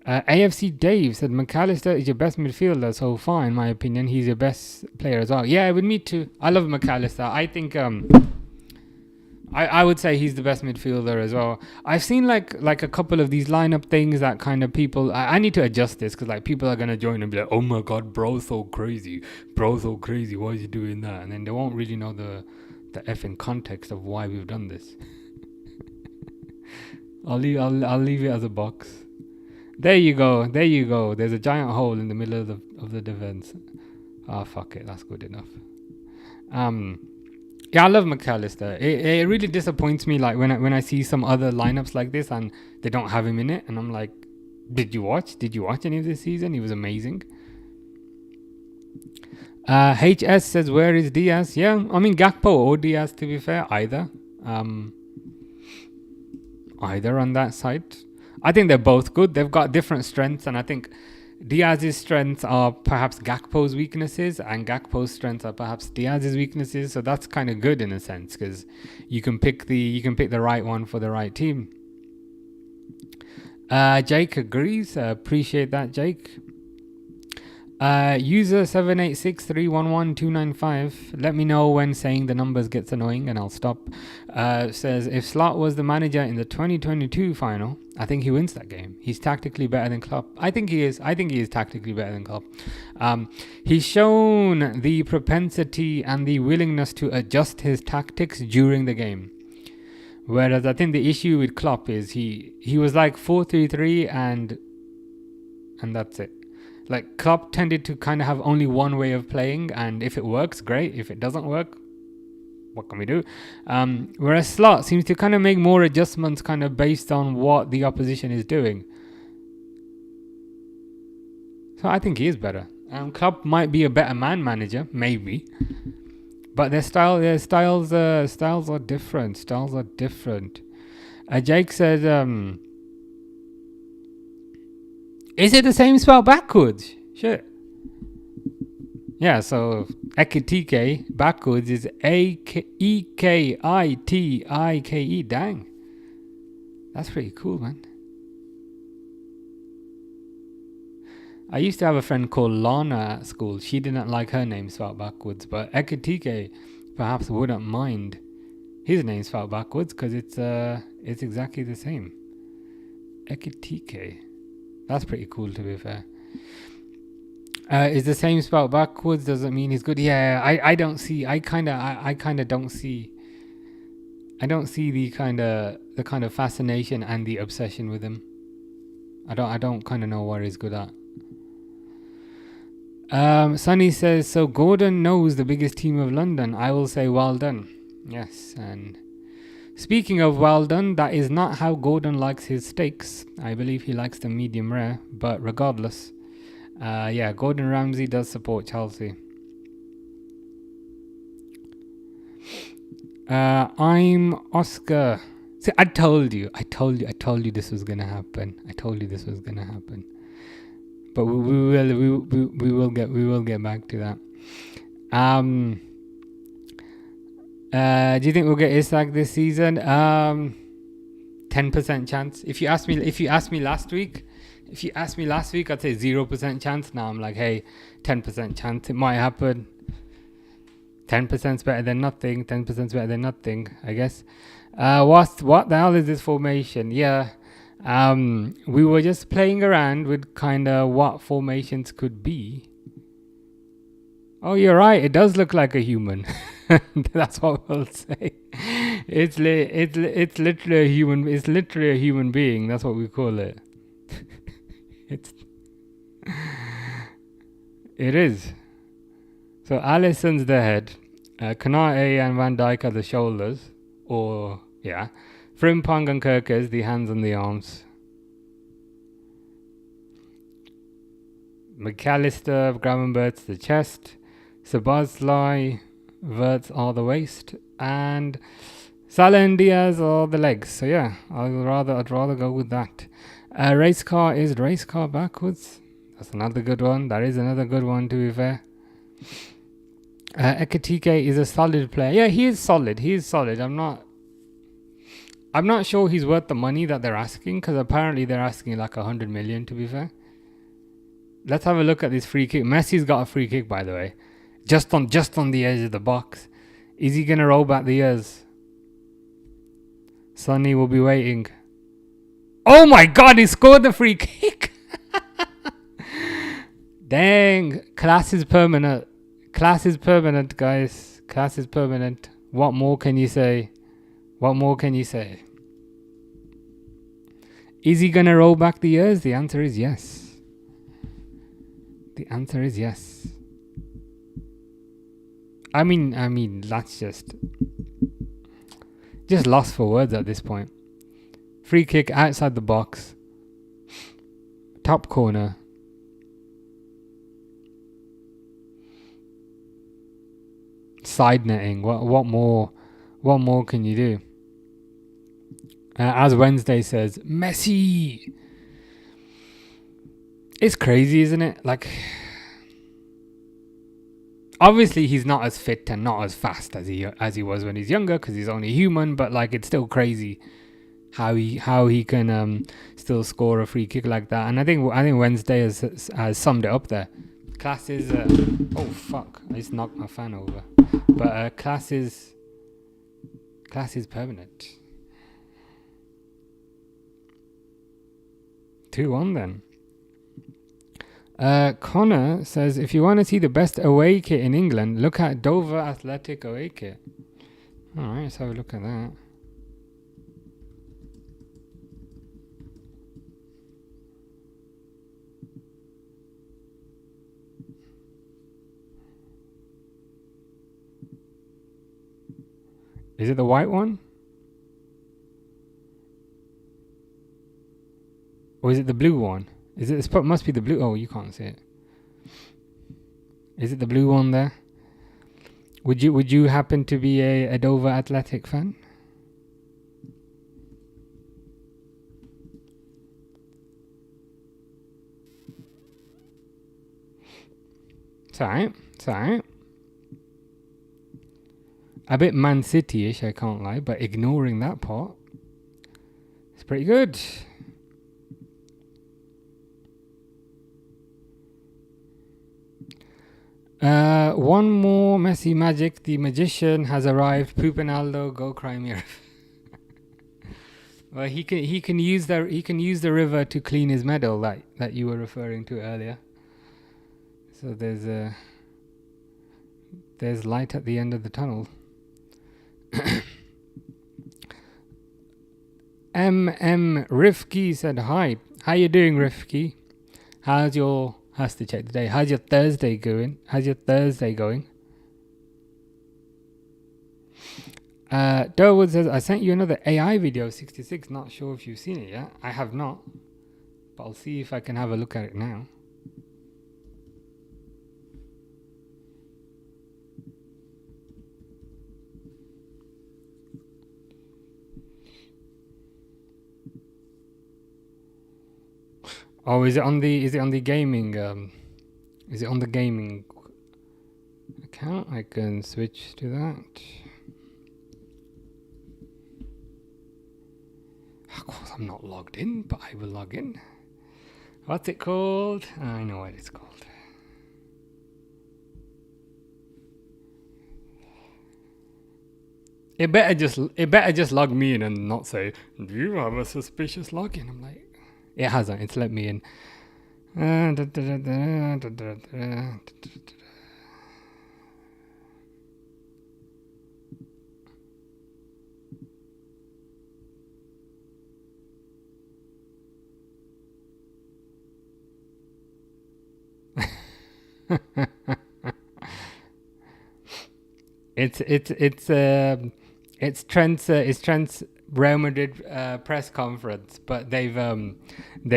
AFC Dave said McAllister is your best midfielder so far, in my opinion. He's your best player as well. Yeah, with me too. I love McAllister. I think I would say he's the best midfielder as well. I've seen like a couple of these lineup things that kind of people... I need to adjust this because like people are going to join and be like, oh my God, bro's so crazy. Bro's so crazy. Why is he doing that? And then they won't really know the effing context of why we've done this. I'll leave it as a box. There you go. There's a giant hole in the middle of the defense. Fuck it. That's good enough. Yeah, I love McAllister. It really disappoints me like when I see some other lineups like this and they don't have him in it, and I'm like, did you watch any of this season? He was amazing. HS says, where is Diaz? Yeah, I mean Gakpo or Diaz, to be fair, either on that side. I think they're both good. They've got different strengths, and I think Diaz's strengths are perhaps Gakpo's weaknesses, and Gakpo's strengths are perhaps Diaz's weaknesses. So that's kind of good in a sense, because you can pick the right one for the right team. Jake agrees. Appreciate that, Jake. User 786311295. Let me know when saying the numbers gets annoying and I'll stop. Says, if Slot was the manager in the 2022 final, I think he wins that game. He's tactically better than Klopp. I think he is tactically better than Klopp. He's shown the propensity and the willingness to adjust his tactics during the game. Whereas I think the issue with Klopp is he was like 4-3-3 and that's it. Like, Klopp tended to kind of have only one way of playing, and if it works, great. If it doesn't work, what can we do? Whereas Slot seems to kind of make more adjustments kind of based on what the opposition is doing. So I think he is better. Klopp might be a better man manager, maybe. But their styles are different. Styles are different. Jake said, is it the same spell backwards? Shit. Yeah, so Ekitike backwards is Ekitike. Dang. That's pretty cool, man. I used to have a friend called Lana at school. She didn't like her name spelled backwards, but Ekitike perhaps wouldn't mind his name spelled backwards because it's exactly the same. Ekitike. That's pretty cool, to be fair. Is the same spelled backwards doesn't mean he's good. Yeah, I don't see. I kind of don't see. I don't see the kind of fascination and the obsession with him. I don't kind of know what he's good at. Sunny says, so Gordon knows the biggest team of London. I will say well done. Yes, and speaking of well done, that is not how Gordon likes his steaks. I believe he likes them medium rare, but regardless, yeah, Gordon Ramsay does support Chelsea. I'm Oscar. See, I told you this was gonna happen. But we will get back to that. Do you think we'll get Isak this season? 10% chance. If you asked me last week, I'd say 0% chance. Now I'm like, hey, 10% chance. It might happen. 10% is better than nothing. 10% is better than nothing, I guess. What the hell is this formation? Yeah. We were just playing around with kind of what formations could be. Oh, you're right. It does look like a human. That's what we'll say. It's literally a human. It's literally a human being. That's what we call it. It is. So Alisson's the head. Kanate and Van Dijk are the shoulders. Or yeah. Frimpong and Kirkers, the hands and the arms. McAllister, Gravenberts, the chest. Sabazlai, Verts are the waist. And Salah and Diaz are the legs. So yeah, I'd rather go with that. Race car is race car backwards. That's another good one. That is another good one, to be fair. Ekitike is a solid player. Yeah, he is solid. I'm not sure he's worth the money that they're asking, because apparently they're asking like 100 million, to be fair. Let's have a look at this free kick. Messi's got a free kick, by the way. Just on the edge of the box. Is he going to roll back the ears? Sonny will be waiting. Oh my god, he scored the free kick. Dang. Class is permanent. Class is permanent, guys. Class is permanent. What more can you say? Is he going to roll back the ears? The answer is yes. I mean, that's just lost for words at this point. Free kick outside the box. Top corner. Side netting. What more can you do? As Wednesday says, Messi. It's crazy, isn't it? Like, obviously he's not as fit and not as fast as he was when he's younger, because he's only human. But like, it's still crazy how he can still score a free kick like that. And I think Wednesday has summed it up there. Class is oh fuck! I just knocked my fan over. But class is permanent. 2-1 then. Connor says, if you want to see the best away kit in England, look at Dover Athletic away kit. Alright, let's have a look at that. Is it the white one? Or is it the blue one? It must be the blue. Oh, you can't see it. Is it the blue one there? Would you happen to be a Dover Athletic fan? It's alright. It's alright. A bit Man City-ish, I can't lie, but ignoring that part, it's pretty good. One more Messi magic. The magician has arrived. Pupinaldo, go cry me a river. Well, he can use the river to clean his medal that you were referring to earlier. So there's light at the end of the tunnel. Rifki said hi. How you doing, Rifki? Has to check today. How's your Thursday going? Durwood says, I sent you another AI video, 66. Not sure if you've seen it yet. I have not. But I'll see if I can have a look at it now. Oh, is it on the gaming account? I can switch to that. Of course, I'm not logged in, but I will log in. What's it called? I know what it's called. It better just log me in and not say, do you have a suspicious login? I'm like, it hasn't. It's let me in. It's Trent's Real Madrid press conference, but they've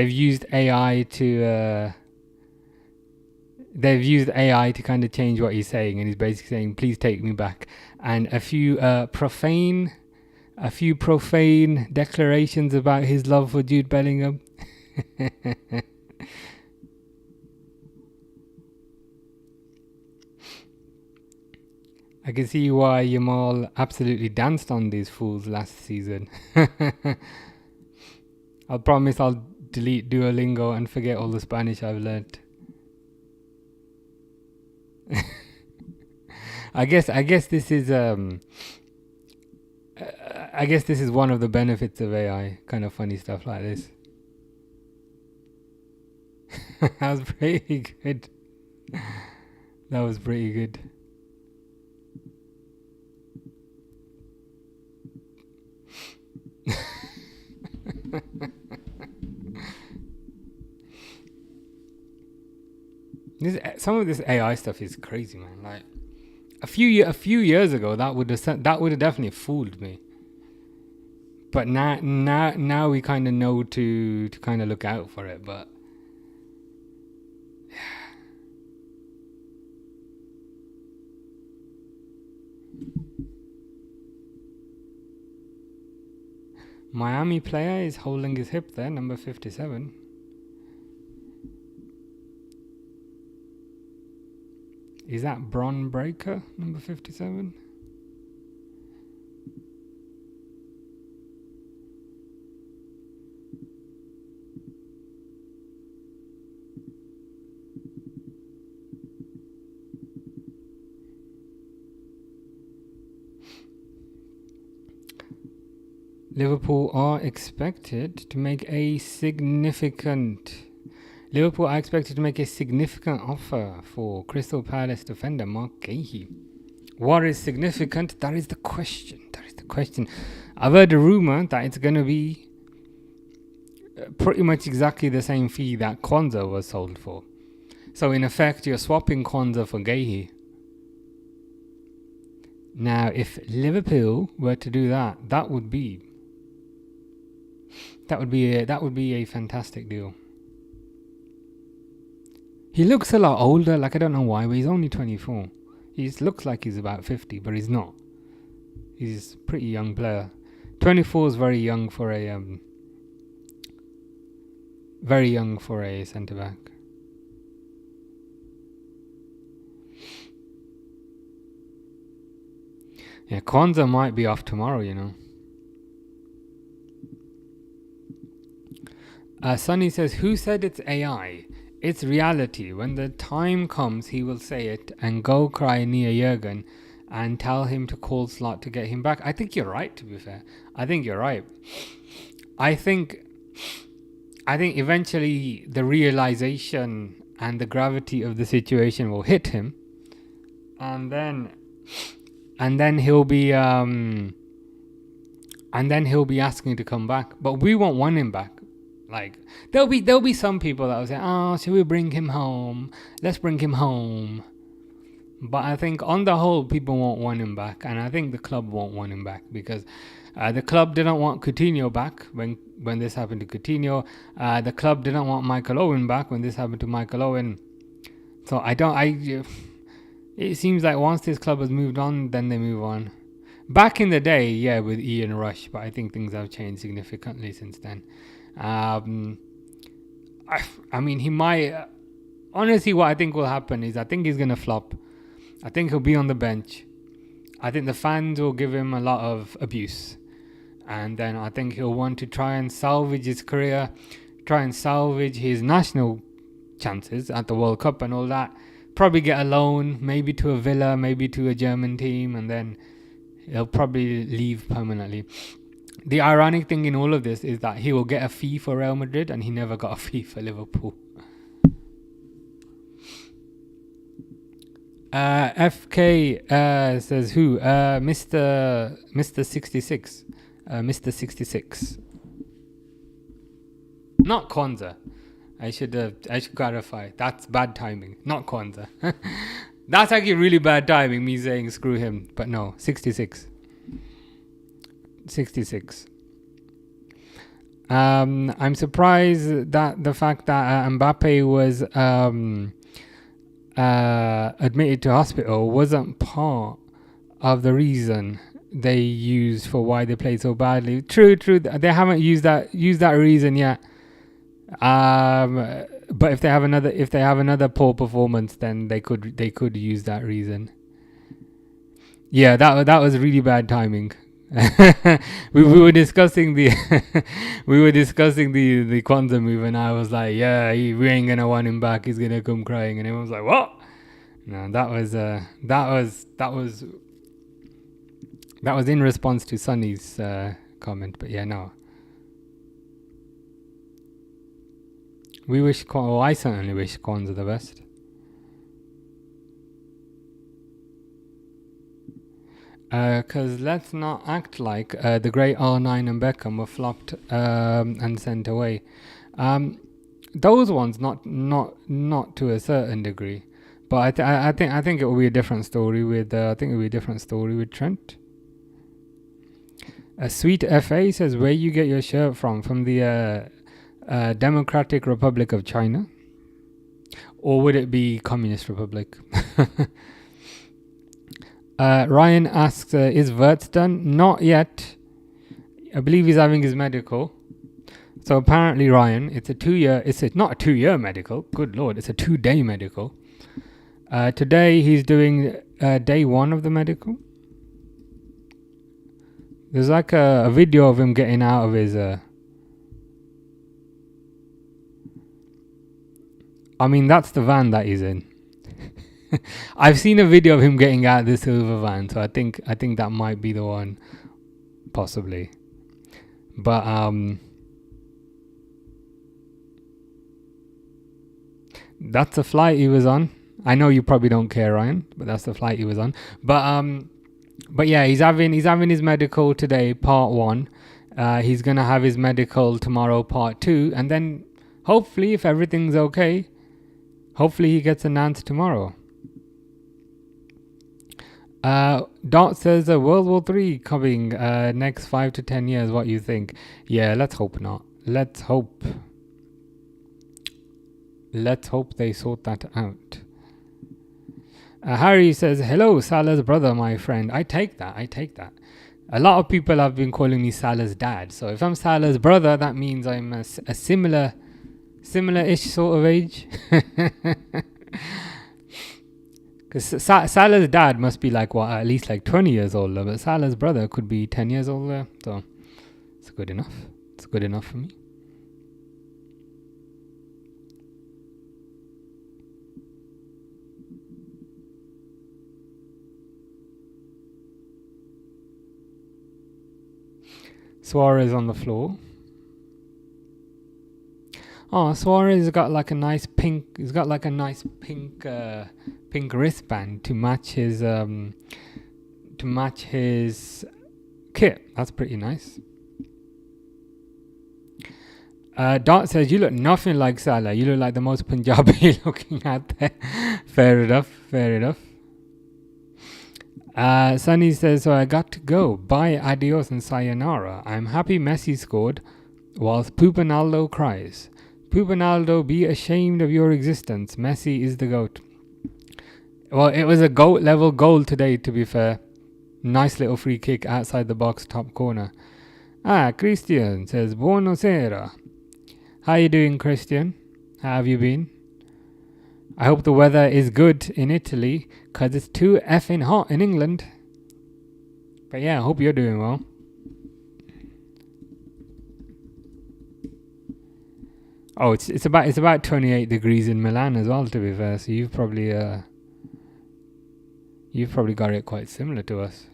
used AI to kind of change what he's saying, and he's basically saying, "Please take me back," and a few profane declarations about his love for Jude Bellingham. I can see why Yamal absolutely danced on these fools last season. I'll promise I'll delete Duolingo and forget all the Spanish I've learnt. I guess this is one of the benefits of AI. Kind of funny stuff like this. That was pretty good. That was pretty good. Some of this AI stuff is crazy, man. Like a few years ago, that would have definitely fooled me. But now we kind of know to kind of look out for it. But Miami player is holding his hip there, number 57. Is that Bron Breaker, number 57? Liverpool are expected to make a significant offer for Crystal Palace defender Marc Guehi. What is significant? That is the question. I've heard a rumour that it's going to be pretty much exactly the same fee that Quansah was sold for. So in effect, you're swapping Quansah for Guehi. Now, if Liverpool were to do that, that would be a fantastic deal. He looks a lot older, like I don't know why, but he's only 24. He looks like he's about 50, but he's not. He's a pretty young player. 24 is very young for a centre back. Yeah, Quansah might be off tomorrow, you know. Sonny says, who said it's AI? It's reality. When the time comes, he will say it and go cry near Jurgen and tell him to call Slot to get him back. I think you're right, to be fair. I think you're right. I think eventually the realization and the gravity of the situation will hit him, and then he'll be asking to come back. But we won't want him back. Like there'll be some people that will say, "Oh, should we bring him home? Let's bring him home." But I think on the whole, people won't want him back, and I think the club won't want him back because the club didn't want Coutinho back when this happened to Coutinho. The club didn't want Michael Owen back when this happened to Michael Owen. So it seems like once this club has moved on, then they move on. Back in the day, yeah, with Ian Rush, but I think things have changed significantly since then. I mean, he might. Honestly, what I think will happen is I think he's going to flop. I think he'll be on the bench. I think the fans will give him a lot of abuse. And then I think he'll want to try and salvage his career, try and salvage his national chances at the World Cup and all that. Probably get a loan, maybe to a Villa, maybe to a German team, and then he'll probably leave permanently. The ironic thing in all of this is that he will get a fee for Real Madrid and he never got a fee for Liverpool. FK says who? Mr. 66. Mr. 66. Not Quansah. I should clarify. That's bad timing. Not Quansah. That's actually really bad timing, me saying screw him. But no, 66. 66. I'm surprised that the fact that Mbappe was admitted to hospital wasn't part of the reason they used for why they played so badly. True. They haven't used that reason yet. But if they have another poor performance, then they could use that reason. Yeah, that was really bad timing. we were discussing the Quansah move, and I was like, yeah, we ain't gonna want him back. He's gonna come crying, and everyone was like, what? No, that was in response to Sonny's comment. But yeah, no. I certainly wish Quansah the best. Because let's not act like the great R9 and Beckham were flopped and sent away. Those ones, not to a certain degree, but I think it will be a different story with Trent. Sweet FA says, where you get your shirt from the Democratic Republic of China, or would it be Communist Republic? Ryan asks, is Wirtz done? Not yet. I believe he's having his medical. So apparently, Ryan, it's not a 2-year medical. Good Lord, it's a 2-day medical. Today he's doing day 1 of the medical. There's like a video of him getting out of his... I mean, that's the van that he's in. I've seen a video of him getting out of the silver van, so I think that might be the one, possibly. But that's the flight he was on. I know you probably don't care, Ryan, but that's the flight he was on. But yeah, he's having his medical today, part 1. He's gonna have his medical tomorrow, part 2, and then hopefully, if everything's okay, hopefully he gets an answer tomorrow. Dot says World War 3 coming next 5 to 10 years. What you think? Yeah, let's hope not. Let's hope they sort that out. Harry says, hello, Salah's brother, my friend. I take that. A lot of people have been calling me Salah's dad. So if I'm Salah's brother, that means I'm a similar-ish sort of age. Because Salah's dad must be like, what, at least like 20 years older. But Salah's brother could be 10 years older. So it's good enough. It's good enough for me. Suarez on the floor. Oh, Suarez has got like a nice pink. He's got like a nice pink wristband to match his kit. That's pretty nice. Dot says, you look nothing like Salah. You look like the most Punjabi looking out there. Fair enough. Sunny says, so I got to go. Bye, adios and sayonara. I'm happy Messi scored whilst Pupanaldo cries. Pupanaldo, be ashamed of your existence. Messi is the GOAT. Well, it was a GOAT level goal today, to be fair. Nice little free kick outside the box, top corner. Christian says, buonasera. How you doing, Christian? How have you been? I hope the weather is good in Italy, because it's too effing hot in England. But yeah, I hope you're doing well. Oh, it's about 28 degrees in Milan as well, to be fair. So you've probably got it quite similar to us.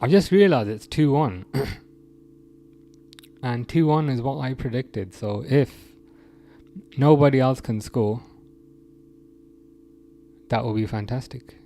I've just realised it's 2-1. And 2-1 is what I predicted. So if nobody else can score, that will be fantastic.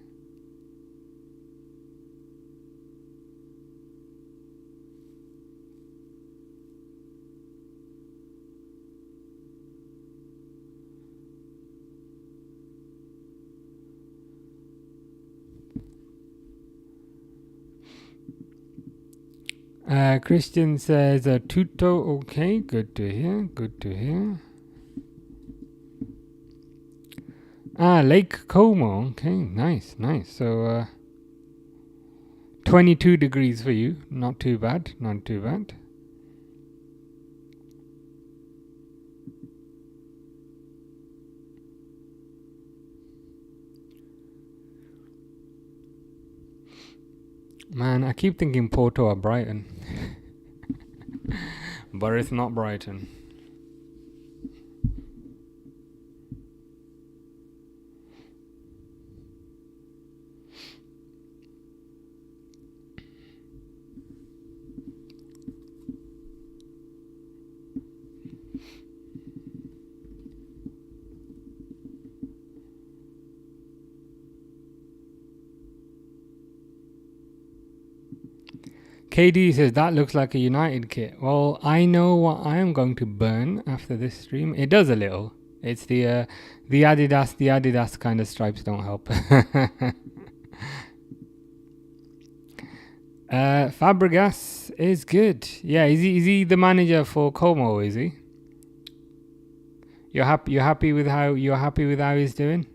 Christian says, Tutto, okay, good to hear. Lake Como, okay, nice. So, 22 degrees for you, not too bad. Man, I keep thinking Porto or Brighton. But it's not Brighton. KD says, that looks like a United kit. Well, I know what I am going to burn after this stream. It does a little. It's the Adidas kind of stripes don't help. Fabregas is good. Yeah, is he the manager for Como, is he? You're happy with how he's doing?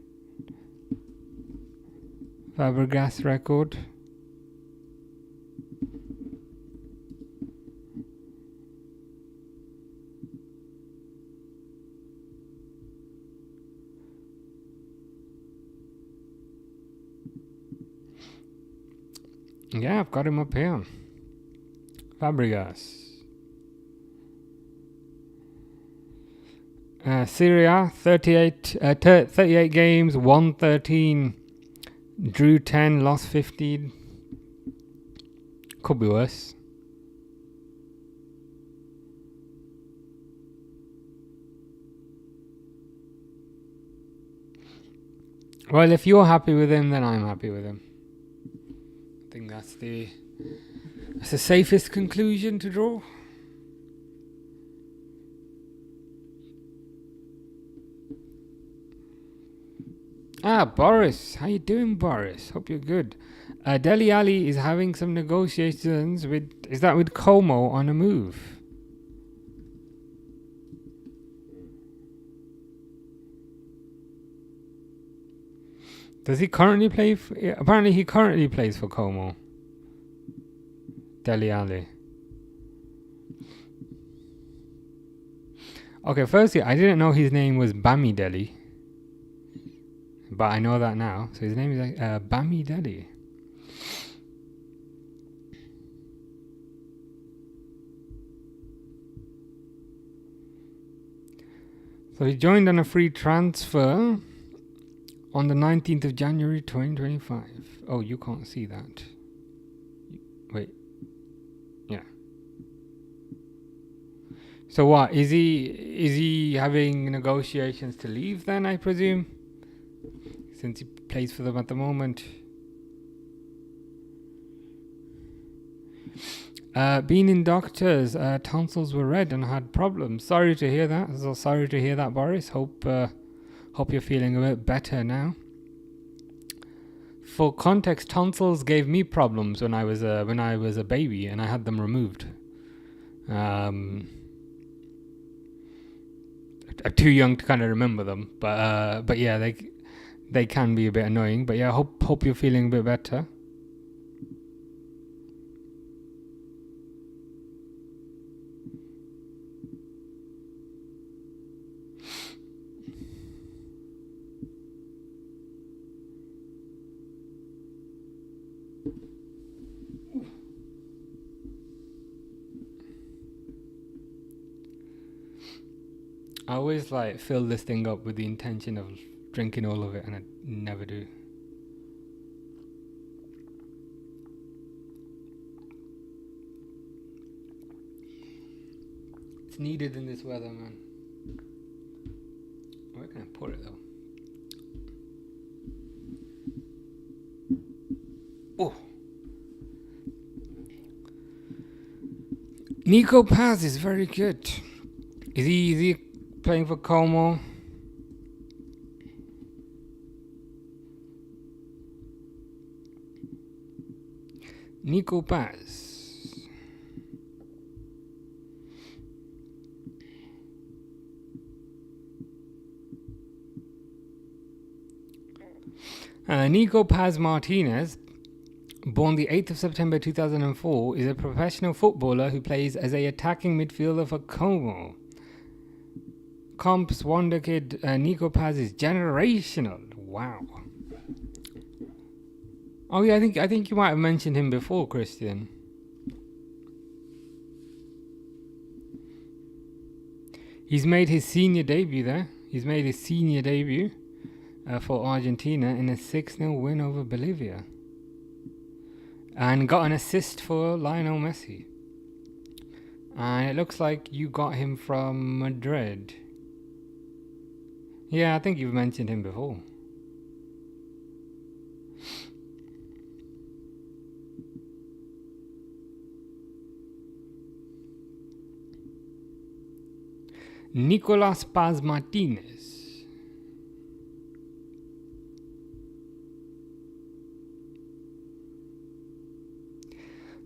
Fabregas record. Yeah, I've got him up here. Fabregas. Syria, 38 games, won 13, drew 10, lost 15. Could be worse. Well, if you're happy with him, then I'm happy with him. I think that's the safest conclusion to draw. Boris. How you doing, Boris? Hope you're good. Dele Alli is having some negotiations with Como on a move? Does he currently play? Apparently, he currently plays for Como. Dele Alli. Okay, firstly, I didn't know his name was Bamidele, but I know that now. So his name is Bamidele. So he joined on a free transfer on the 19th of January 2025. Oh, you can't see that. Wait. Yeah. So what, is he having negotiations to leave then, I presume? Since he plays for them at the moment. Being in doctors, tonsils were red and had problems. Sorry to hear that. So sorry to hear that, Boris. Hope you're feeling a bit better now. For context, tonsils gave me problems when I was a baby, and I had them removed. I'm too young to kind of remember them, but yeah, they can be a bit annoying. But yeah, hope you're feeling a bit better. I always fill this thing up with the intention of drinking all of it, and I never do. It's needed in this weather, man. Where can I put it though? Oh, Nico Paz is very good. Is he playing for Como? Nico Paz. Nico Paz Martinez, born the 8th of September 2004, is a professional footballer who plays as an attacking midfielder for Como. Comp's wonder kid Nico Paz is generational. Wow. Oh yeah, I think you might have mentioned him before, Christian. He's made his senior debut there. He's made his senior debut for Argentina in a 6-0 win over Bolivia. And got an assist for Lionel Messi. And it looks like you got him from Madrid. Yeah, I think you've mentioned him before. Nicolas Paz Martinez.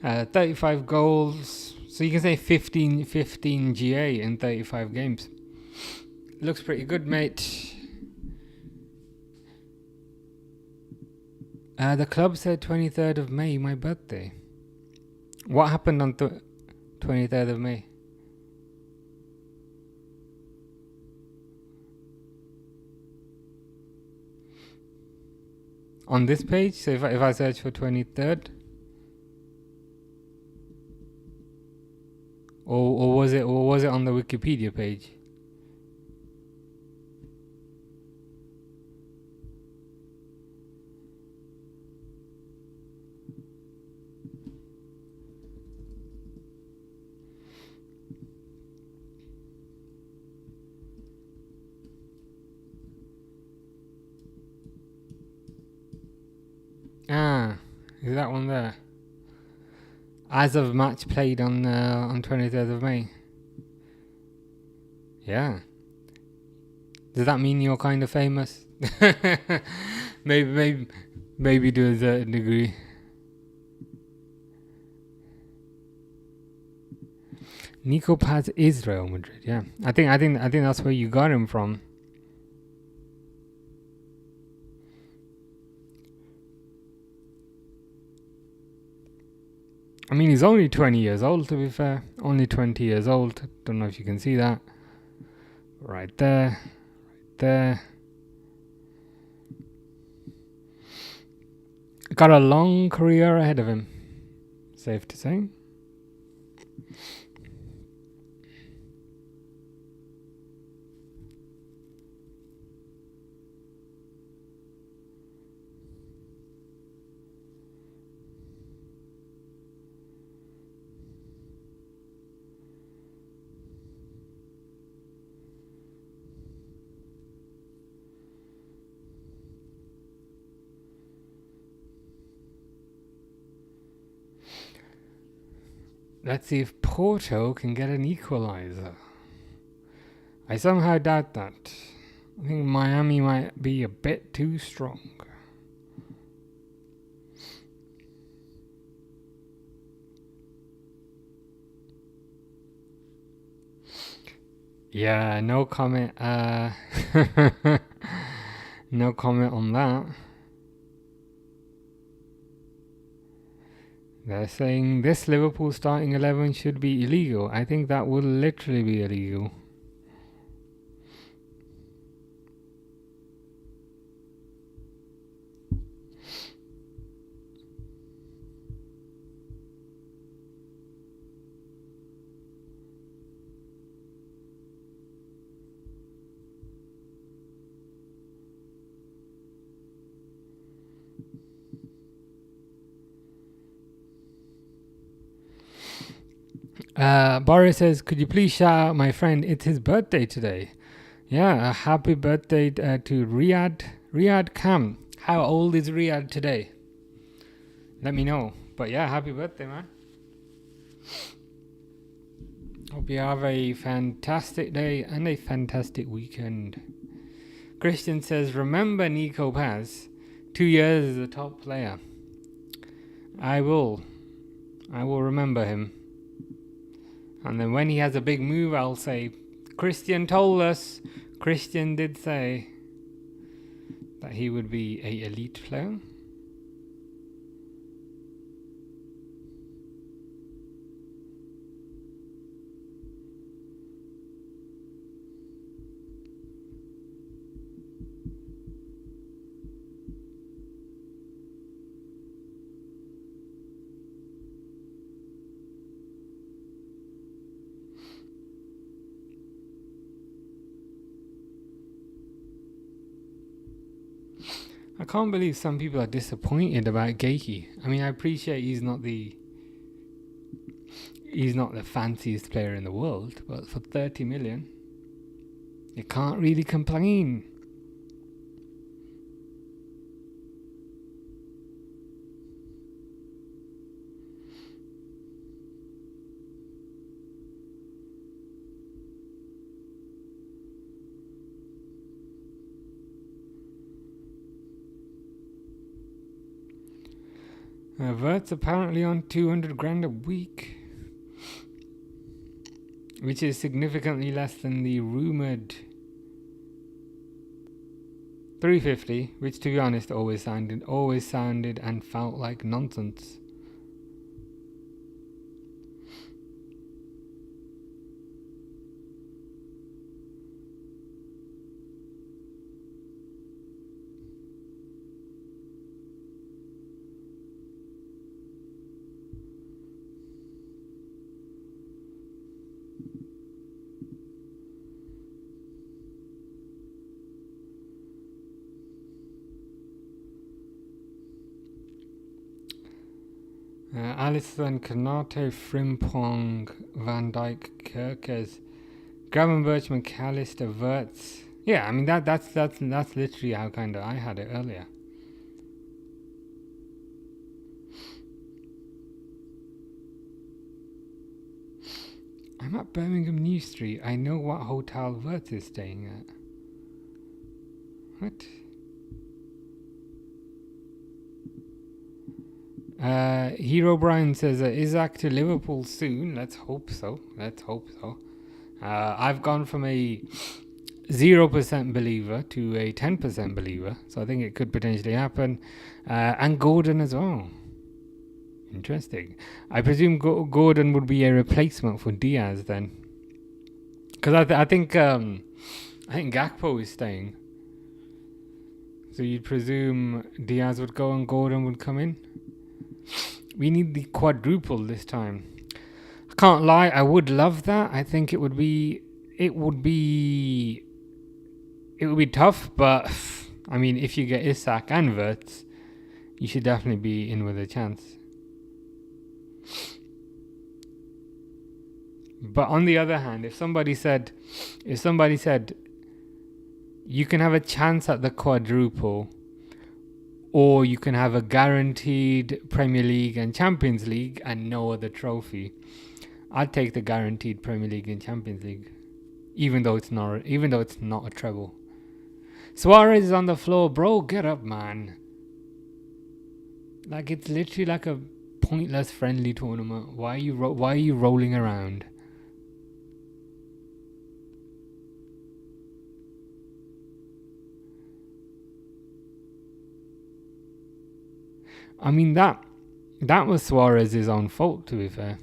35 goals. So you can say 15 GA in 35 games. Looks pretty good, mate. The club said 23rd of May, my birthday. What happened on 23rd of May? On this page? So if I search for 23rd? Or was it on the Wikipedia page? Is that one there? As of match played on 23rd of May. Yeah. Does that mean you're kind of famous? maybe to a certain degree. Nico Paz is Real Madrid. Yeah, I think that's where you got him from. I think that's where you got him from. I mean, he's only 20 years old, to be fair. Only 20 years old. Don't know if you can see that. Right there. There. Got a long career ahead of him. Safe to say. Let's see if Porto can get an equalizer. I somehow doubt that. I think Miami might be a bit too strong. Yeah, no comment. No comment on that. They're saying this Liverpool starting 11 should be illegal. I think that will literally be illegal. Boris says, could you please shout out my friend? It's his birthday today. Yeah, a happy birthday to Riyadh Kam. How old is Riyadh today? Let me know. But yeah, happy birthday, man. Hope you have a fantastic day and a fantastic weekend. Christian says, remember Nico Paz, 2 years as a top player. I will remember him. And then when he has a big move, I'll say, Christian told us, Christian did say that he would be a elite player. I can't believe some people are disappointed about Guehi. I mean, I appreciate he's not the fanciest player in the world, but for 30 million, you can't really complain. Vert's apparently on 200 grand a week, which is significantly less than the rumoured 350, which to be honest always sounded and felt like nonsense. Alisson, Kanate, Frimpong, Van Dijk, Kirkes, Gravenberch, McAllister, Verts. Yeah, I mean that's literally how kind of I had it earlier. I'm at Birmingham New Street. I know what hotel Verts is staying at. What? Hero Brian says, Isaac to Liverpool soon. Let's hope so. I've gone from a 0% believer to a 10% believer, so I think it could potentially happen. And Gordon as well. Interesting. I presume Gordon would be a replacement for Diaz then, because I think Gakpo is staying. So you'd presume Diaz would go and Gordon would come in. We need the quadruple this time. I can't lie, I would love that. I think it would be tough, but I mean, if you get Isak and Wirtz, you should definitely be in with a chance. But on the other hand, if somebody said you can have a chance at the quadruple, or you can have a guaranteed Premier League and Champions League and no other trophy, I'd take the guaranteed Premier League and Champions League, even though it's not a treble. Suarez is on the floor, bro. Get up, man. Like, it's literally like a pointless friendly tournament. Why are you rolling around? I mean, that was Suarez's own fault, to be fair.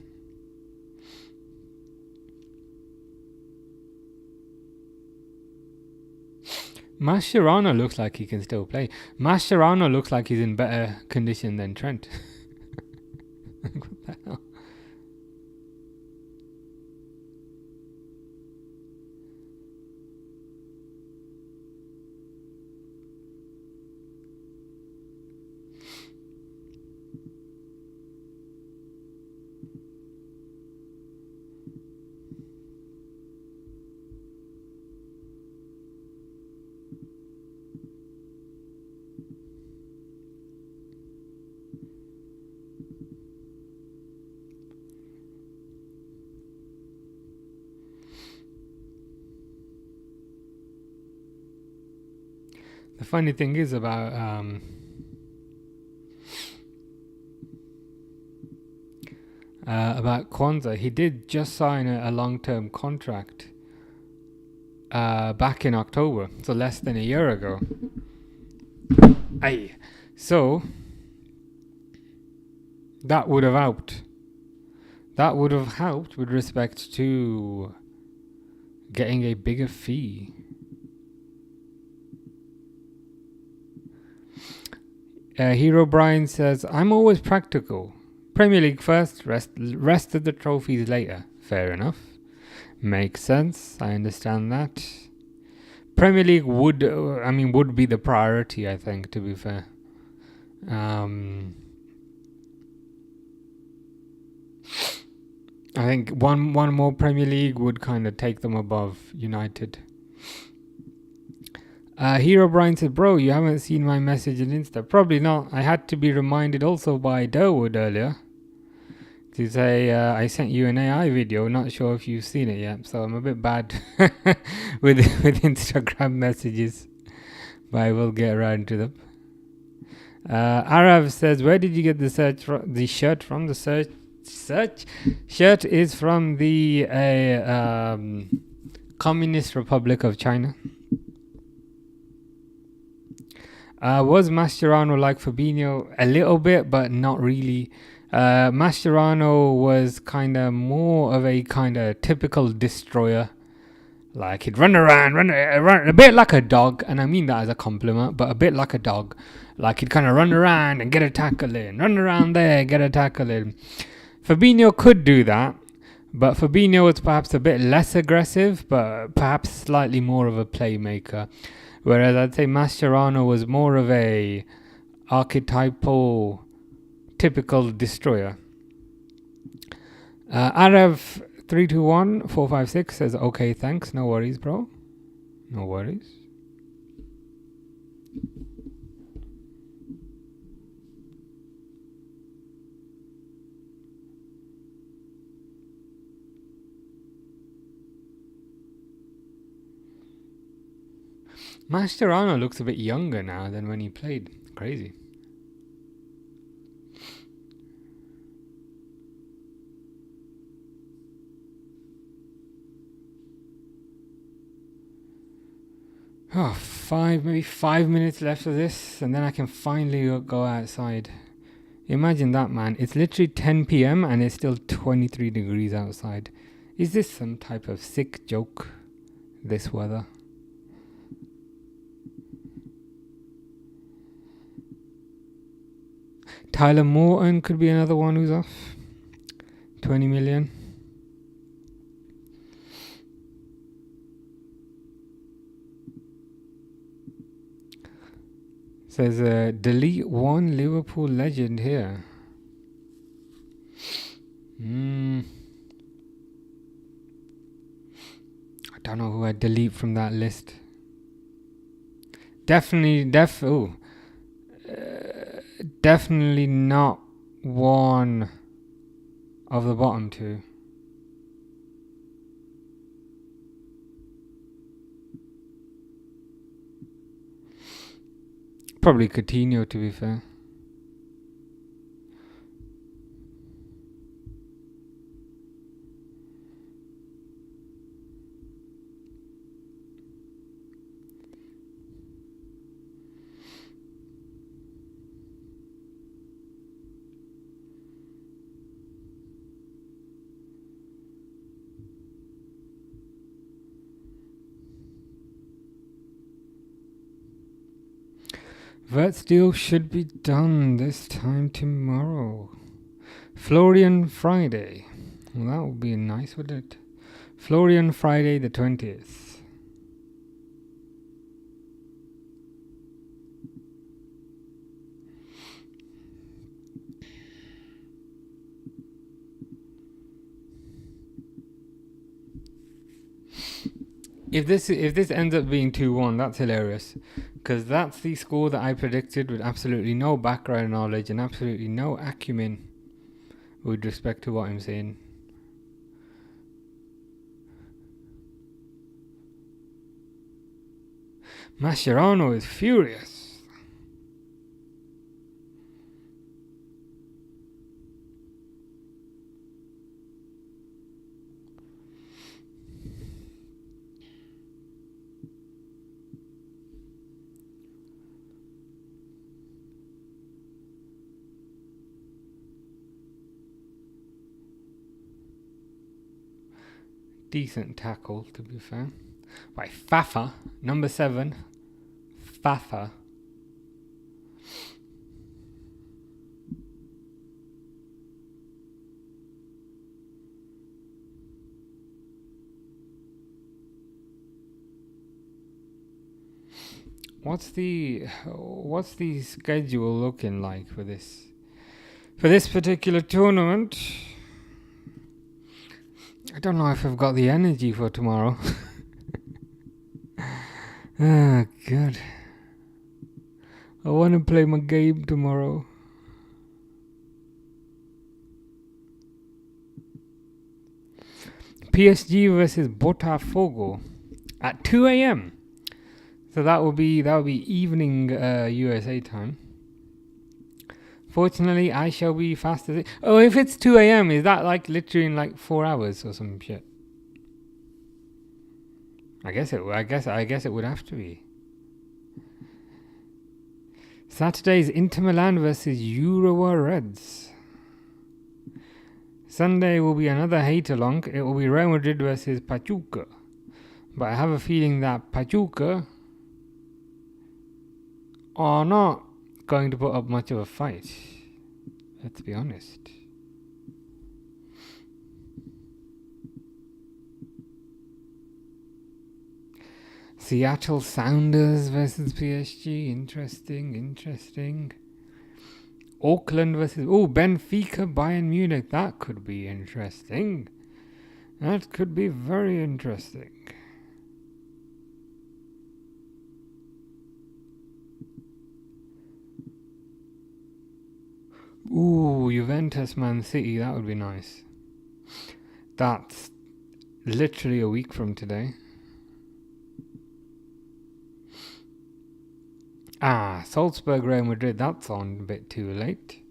Mascherano looks like he can still play. Mascherano looks like he's in better condition than Trent. What the hell? The funny thing is about Quansah, he did just sign a long-term contract back in October, so less than a year ago. Aye. So that would have helped. That would have helped with respect to getting a bigger fee. Hero Brian says, I'm always practical. Premier League first, rest of the trophies later. Fair enough. Makes sense. I understand that. Premier League would be the priority, I think, to be fair. I think one more Premier League would kind of take them above United. Hero Brian said, bro, you haven't seen my message on Insta. Probably not. I had to be reminded also by Durwood earlier to say I sent you an AI video. Not sure if you've seen it yet, so I'm a bit bad with Instagram messages, but I will get around to them. Arav says, where did you get the shirt from? The shirt is from the Communist Republic of China. Was Mascherano like Fabinho? A little bit, but not really. Mascherano was kind of more of a kind of typical destroyer. Like, he'd run around, a bit like a dog, and I mean that as a compliment, but a bit like a dog. Like, he'd kind of run around and get a tackle in, run around there, get a tackle in. Fabinho could do that, but Fabinho was perhaps a bit less aggressive, but perhaps slightly more of a playmaker. Whereas I'd say Mascherano was more of a archetypal, typical destroyer. Arav 321-456 says, okay, thanks. No worries, bro. No worries. Mascherano looks a bit younger now than when he played. Crazy. Oh, maybe 5 minutes left of this, and then I can finally go outside. Imagine that, man. It's literally 10 p.m. and it's still 23 degrees outside. Is this some type of sick joke, this weather? Tyler Morton could be another one who's off. 20 million. Says delete one Liverpool legend here. I don't know who I'd delete from that list. Definitely not one of the bottom two. Probably Coutinho, to be fair. Vert deal should be done this time tomorrow. Florian Friday. Well, that would be nice, wouldn't it? Florian Friday the 20th. If this ends up being 2-1, that's hilarious. Because that's the score that I predicted with absolutely no background knowledge and absolutely no acumen with respect to what I'm saying. Mascherano is furious. Decent tackle, to be fair. By Fafa, number 7. Fafa. What's the schedule looking like for this particular tournament? I don't know if I've got the energy for tomorrow. Ah, God. I want to play my game tomorrow. PSG versus Botafogo at 2 a.m. So that would be evening USA time. Fortunately, I shall be fast as it. Oh, if it's 2 a.m., is that like literally in like 4 hours or some shit? I guess it would have to be. Saturday's Inter Milan versus YNWA Reds. Sunday will be another hate-along. It will be Real Madrid versus Pachuca. But I have a feeling that Pachuca are not going to put up much of a fight. Let's be honest. Seattle Sounders versus PSG. Interesting. Auckland versus... Oh, Benfica, Bayern Munich. That could be interesting. That could be very interesting. Ooh, Juventus Man City. That would be nice. That's literally a week from today. Salzburg Real Madrid. That's on a bit too late.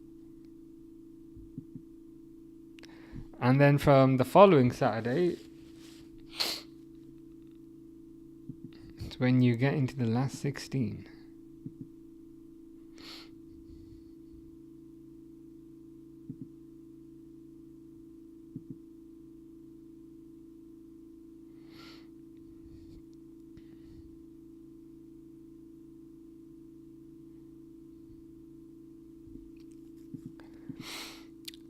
And then from the following Saturday, it's when you get into the last 16.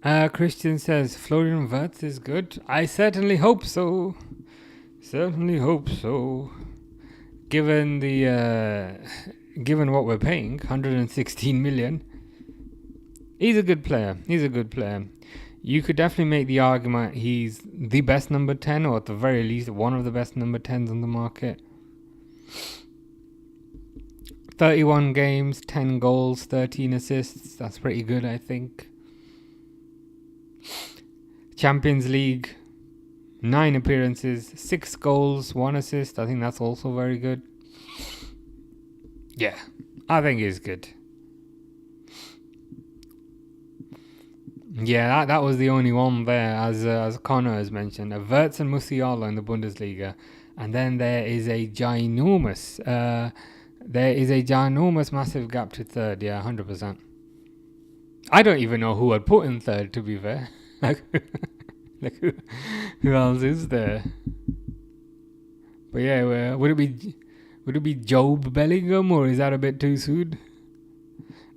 Christian says Florian Wirtz is good. I certainly hope so. Certainly hope so. Given the given what we're paying, 116 million. He's a good player. He's a good player. You could definitely make the argument he's the best number 10, or at the very least one of the best number 10s on the market. 31 games, 10 goals, 13 assists. That's pretty good, I think. Champions League, 9 appearances, 6 goals, 1 assist. I think that's also very good. Yeah, I think he's good. Yeah, that was the only one there, as Connor has mentioned. Wirtz and Musiala in the Bundesliga. And then there is a ginormous massive gap to third. Yeah, 100%. I don't even know who I'd put in third, to be fair. like who else is there? But yeah, would it be Job Bellingham, or is that a bit too soon?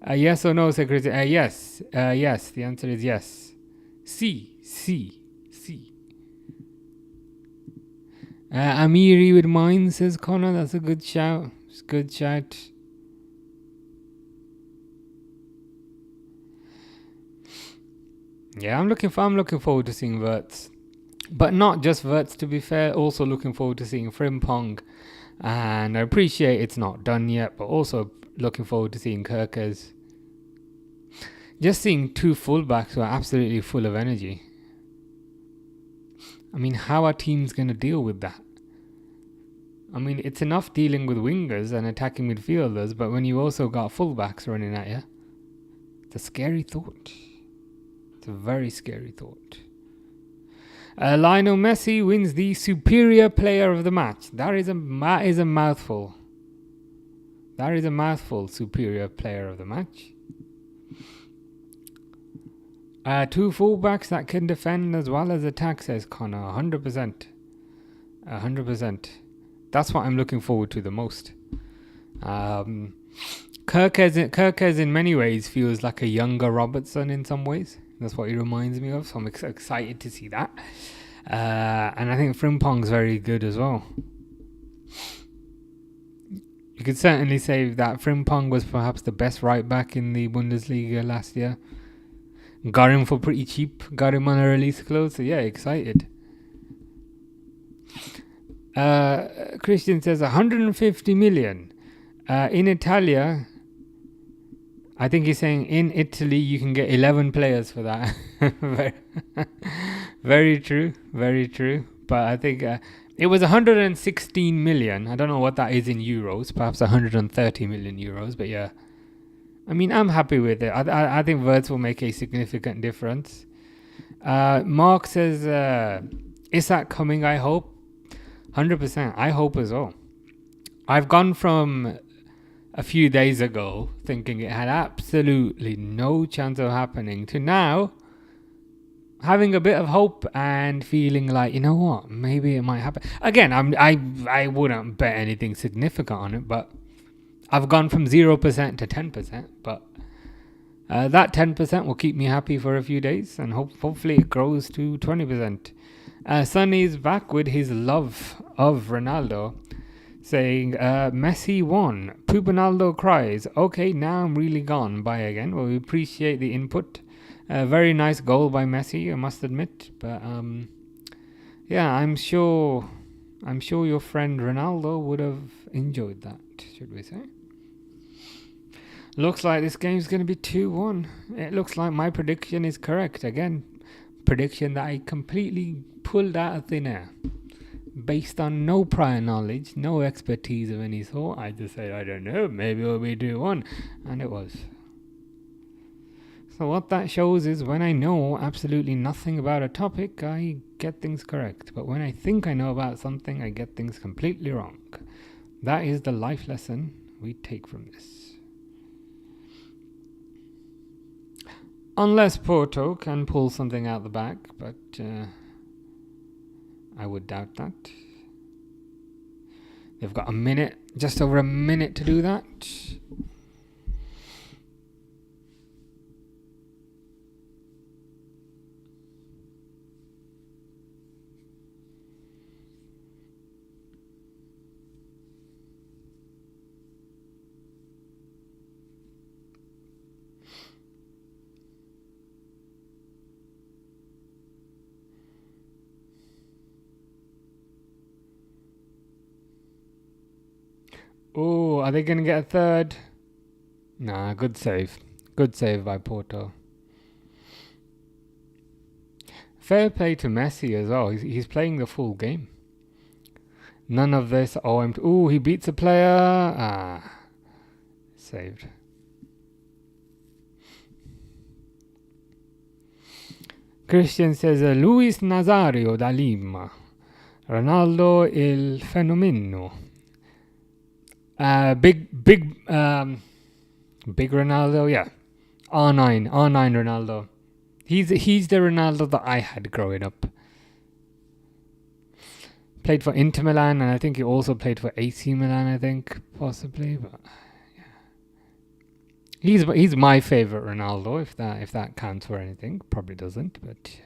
Yes or no, Secretary? Yes. Yes. The answer is yes. C. Amiri with mine, says Connor. That's a good shout. It's a good shout. Yeah, I'm looking forward to seeing Wirtz. But not just Wirtz, to be fair. Also looking forward to seeing Frimpong. And I appreciate it's not done yet, but also looking forward to seeing Kerkers. Just seeing 2 fullbacks who are absolutely full of energy. I mean, how are teams going to deal with that? I mean, it's enough dealing with wingers and attacking midfielders, but when you also got fullbacks running at you, it's a scary thought. It's a very scary thought. Lionel Messi wins the superior player of the match. That is a mouthful. That is a mouthful, superior player of the match. 2 fullbacks that can defend as well as attack, says Connor. 100%. 100%. That's what I'm looking forward to the most. Kerkers in many ways feels like a younger Robertson in some ways. That's what he reminds me of, so I'm excited to see that. And I think Frimpong's very good as well. You could certainly say that Frimpong was perhaps the best right back in the Bundesliga last year. Got him for pretty cheap. Got him on a release clause. So yeah, excited. Christian says 150 million. In Italia, I think he's saying in Italy you can get 11 players for that. Very true. Very true. But I think it was 116 million. I don't know what that is in euros. Perhaps 130 million euros. But yeah. I mean, I'm happy with it. I think Wirtz will make a significant difference. Mark says, is that coming? I hope. 100%. I hope as well. I've gone from a few days ago thinking it had absolutely no chance of happening to now having a bit of hope and feeling like, you know what, maybe it might happen. Again, I wouldn't bet anything significant on it, but I've gone from 0% to 10%, but that 10% will keep me happy for a few days, and hopefully it grows to 20%. Sonny's back with his love of Ronaldo, saying, Messi won. Pupanaldo cries. Okay, now I'm really gone. Bye again. Well, we appreciate the input. Very nice goal by Messi, I must admit. But yeah, I'm sure your friend Ronaldo would have enjoyed that, should we say. Looks like this game's going to be 2-1. It looks like my prediction is correct. Again, prediction that I completely pulled out of thin air. Based on no prior knowledge, no expertise of any sort. I just said, I don't know, maybe it'll be 2-1. And it was. So what that shows is when I know absolutely nothing about a topic, I get things correct. But when I think I know about something, I get things completely wrong. That is the life lesson we take from this. Unless Porto can pull something out the back, but I would doubt that. They've got a minute, just over a minute to do that. Oh, are they going to get a third? Nah, good save. Good save by Porto. Fair play to Messi as well. He's playing the full game. None of this. Oh, he beats a player. Saved. Christian says Luis Nazario da Lima. Ronaldo il fenomeno. Big Ronaldo, yeah. R9 Ronaldo. He's the Ronaldo that I had growing up. Played for Inter Milan, and I think he also played for AC Milan, I think, possibly, but yeah. He's my favorite Ronaldo, if that counts for anything. Probably doesn't, but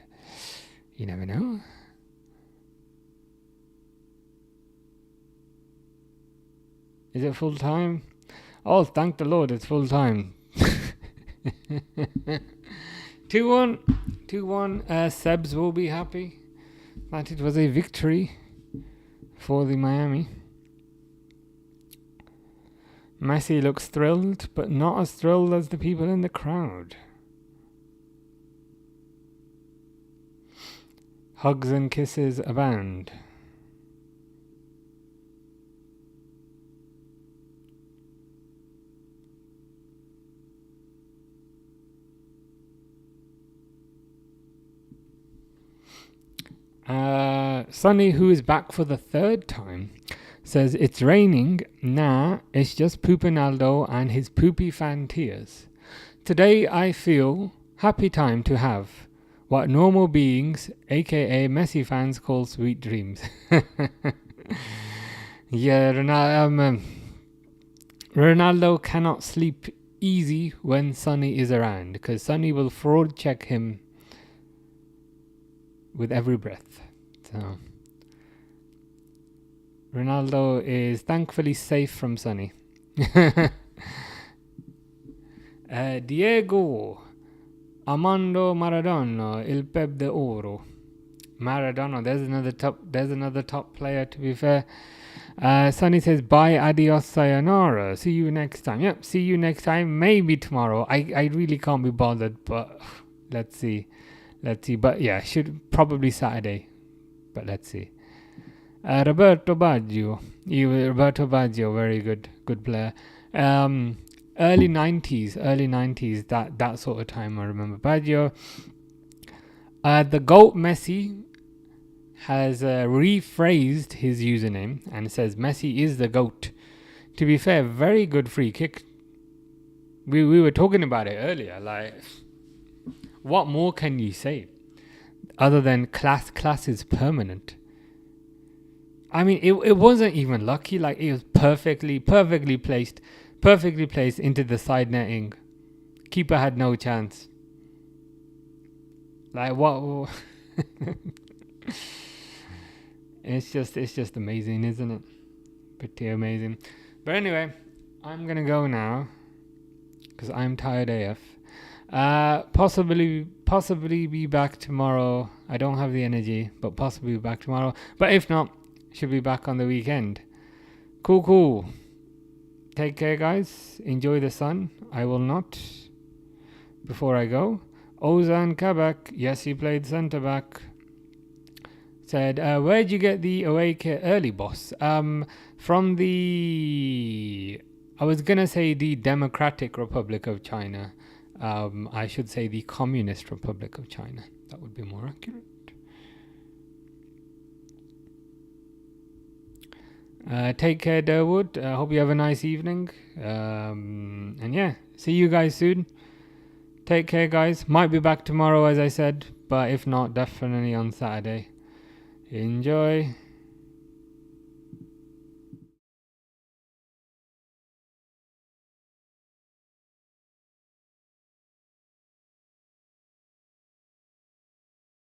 you never know. Is it full time? Oh, thank the Lord, it's full time. 2-1. Sebs will be happy that it was a victory for the Miami. Messi looks thrilled, but not as thrilled as the people in the crowd. Hugs and kisses abound. Sonny, who is back for the third time, says it's raining. Nah, it's just Poopinaldo and his poopy fan tears. Today I feel happy time to have what normal beings, aka Messi fans, call sweet dreams. Yeah, Ronaldo cannot sleep easy when Sonny is around, because Sonny will fraud check him with every breath. So Ronaldo is thankfully safe from Sonny. Diego Armando Maradona, il Pep de Oro. Maradona, there's another top player, to be fair. Sonny says bye, adios, sayonara. See you next time. Yep, see you next time. Maybe tomorrow. I really can't be bothered, but let's see. But yeah, should probably Saturday. But let's see. Roberto Baggio, very good player. Early 90s, that sort of time. I remember Baggio. The GOAT Messi has rephrased his username and says Messi is the GOAT. To be fair, very good free kick. We were talking about it earlier. Like, what more can you say other than class is permanent? I mean, it wasn't even lucky. Like, it was perfectly placed into the side netting. Keeper had no chance. Like, what? It's just amazing, isn't it? Pretty amazing. But anyway, I'm gonna go now because I'm tired AF. Possibly be back tomorrow. I don't have the energy, but possibly be back tomorrow. But if not, should be back on the weekend. Cool. Take care, guys. Enjoy the sun. I will not. Before I go, Ozan Kabak, yes, he played centre back. Said, where'd you get the away kit early, boss? From the, I was gonna say the Democratic Republic of China. I should say the Communist Republic of China. That would be more accurate. Take care, Durwood. Hope you have a nice evening. And yeah, see you guys soon. Take care, guys. Might be back tomorrow, as I said, but if not, definitely on Saturday. Enjoy.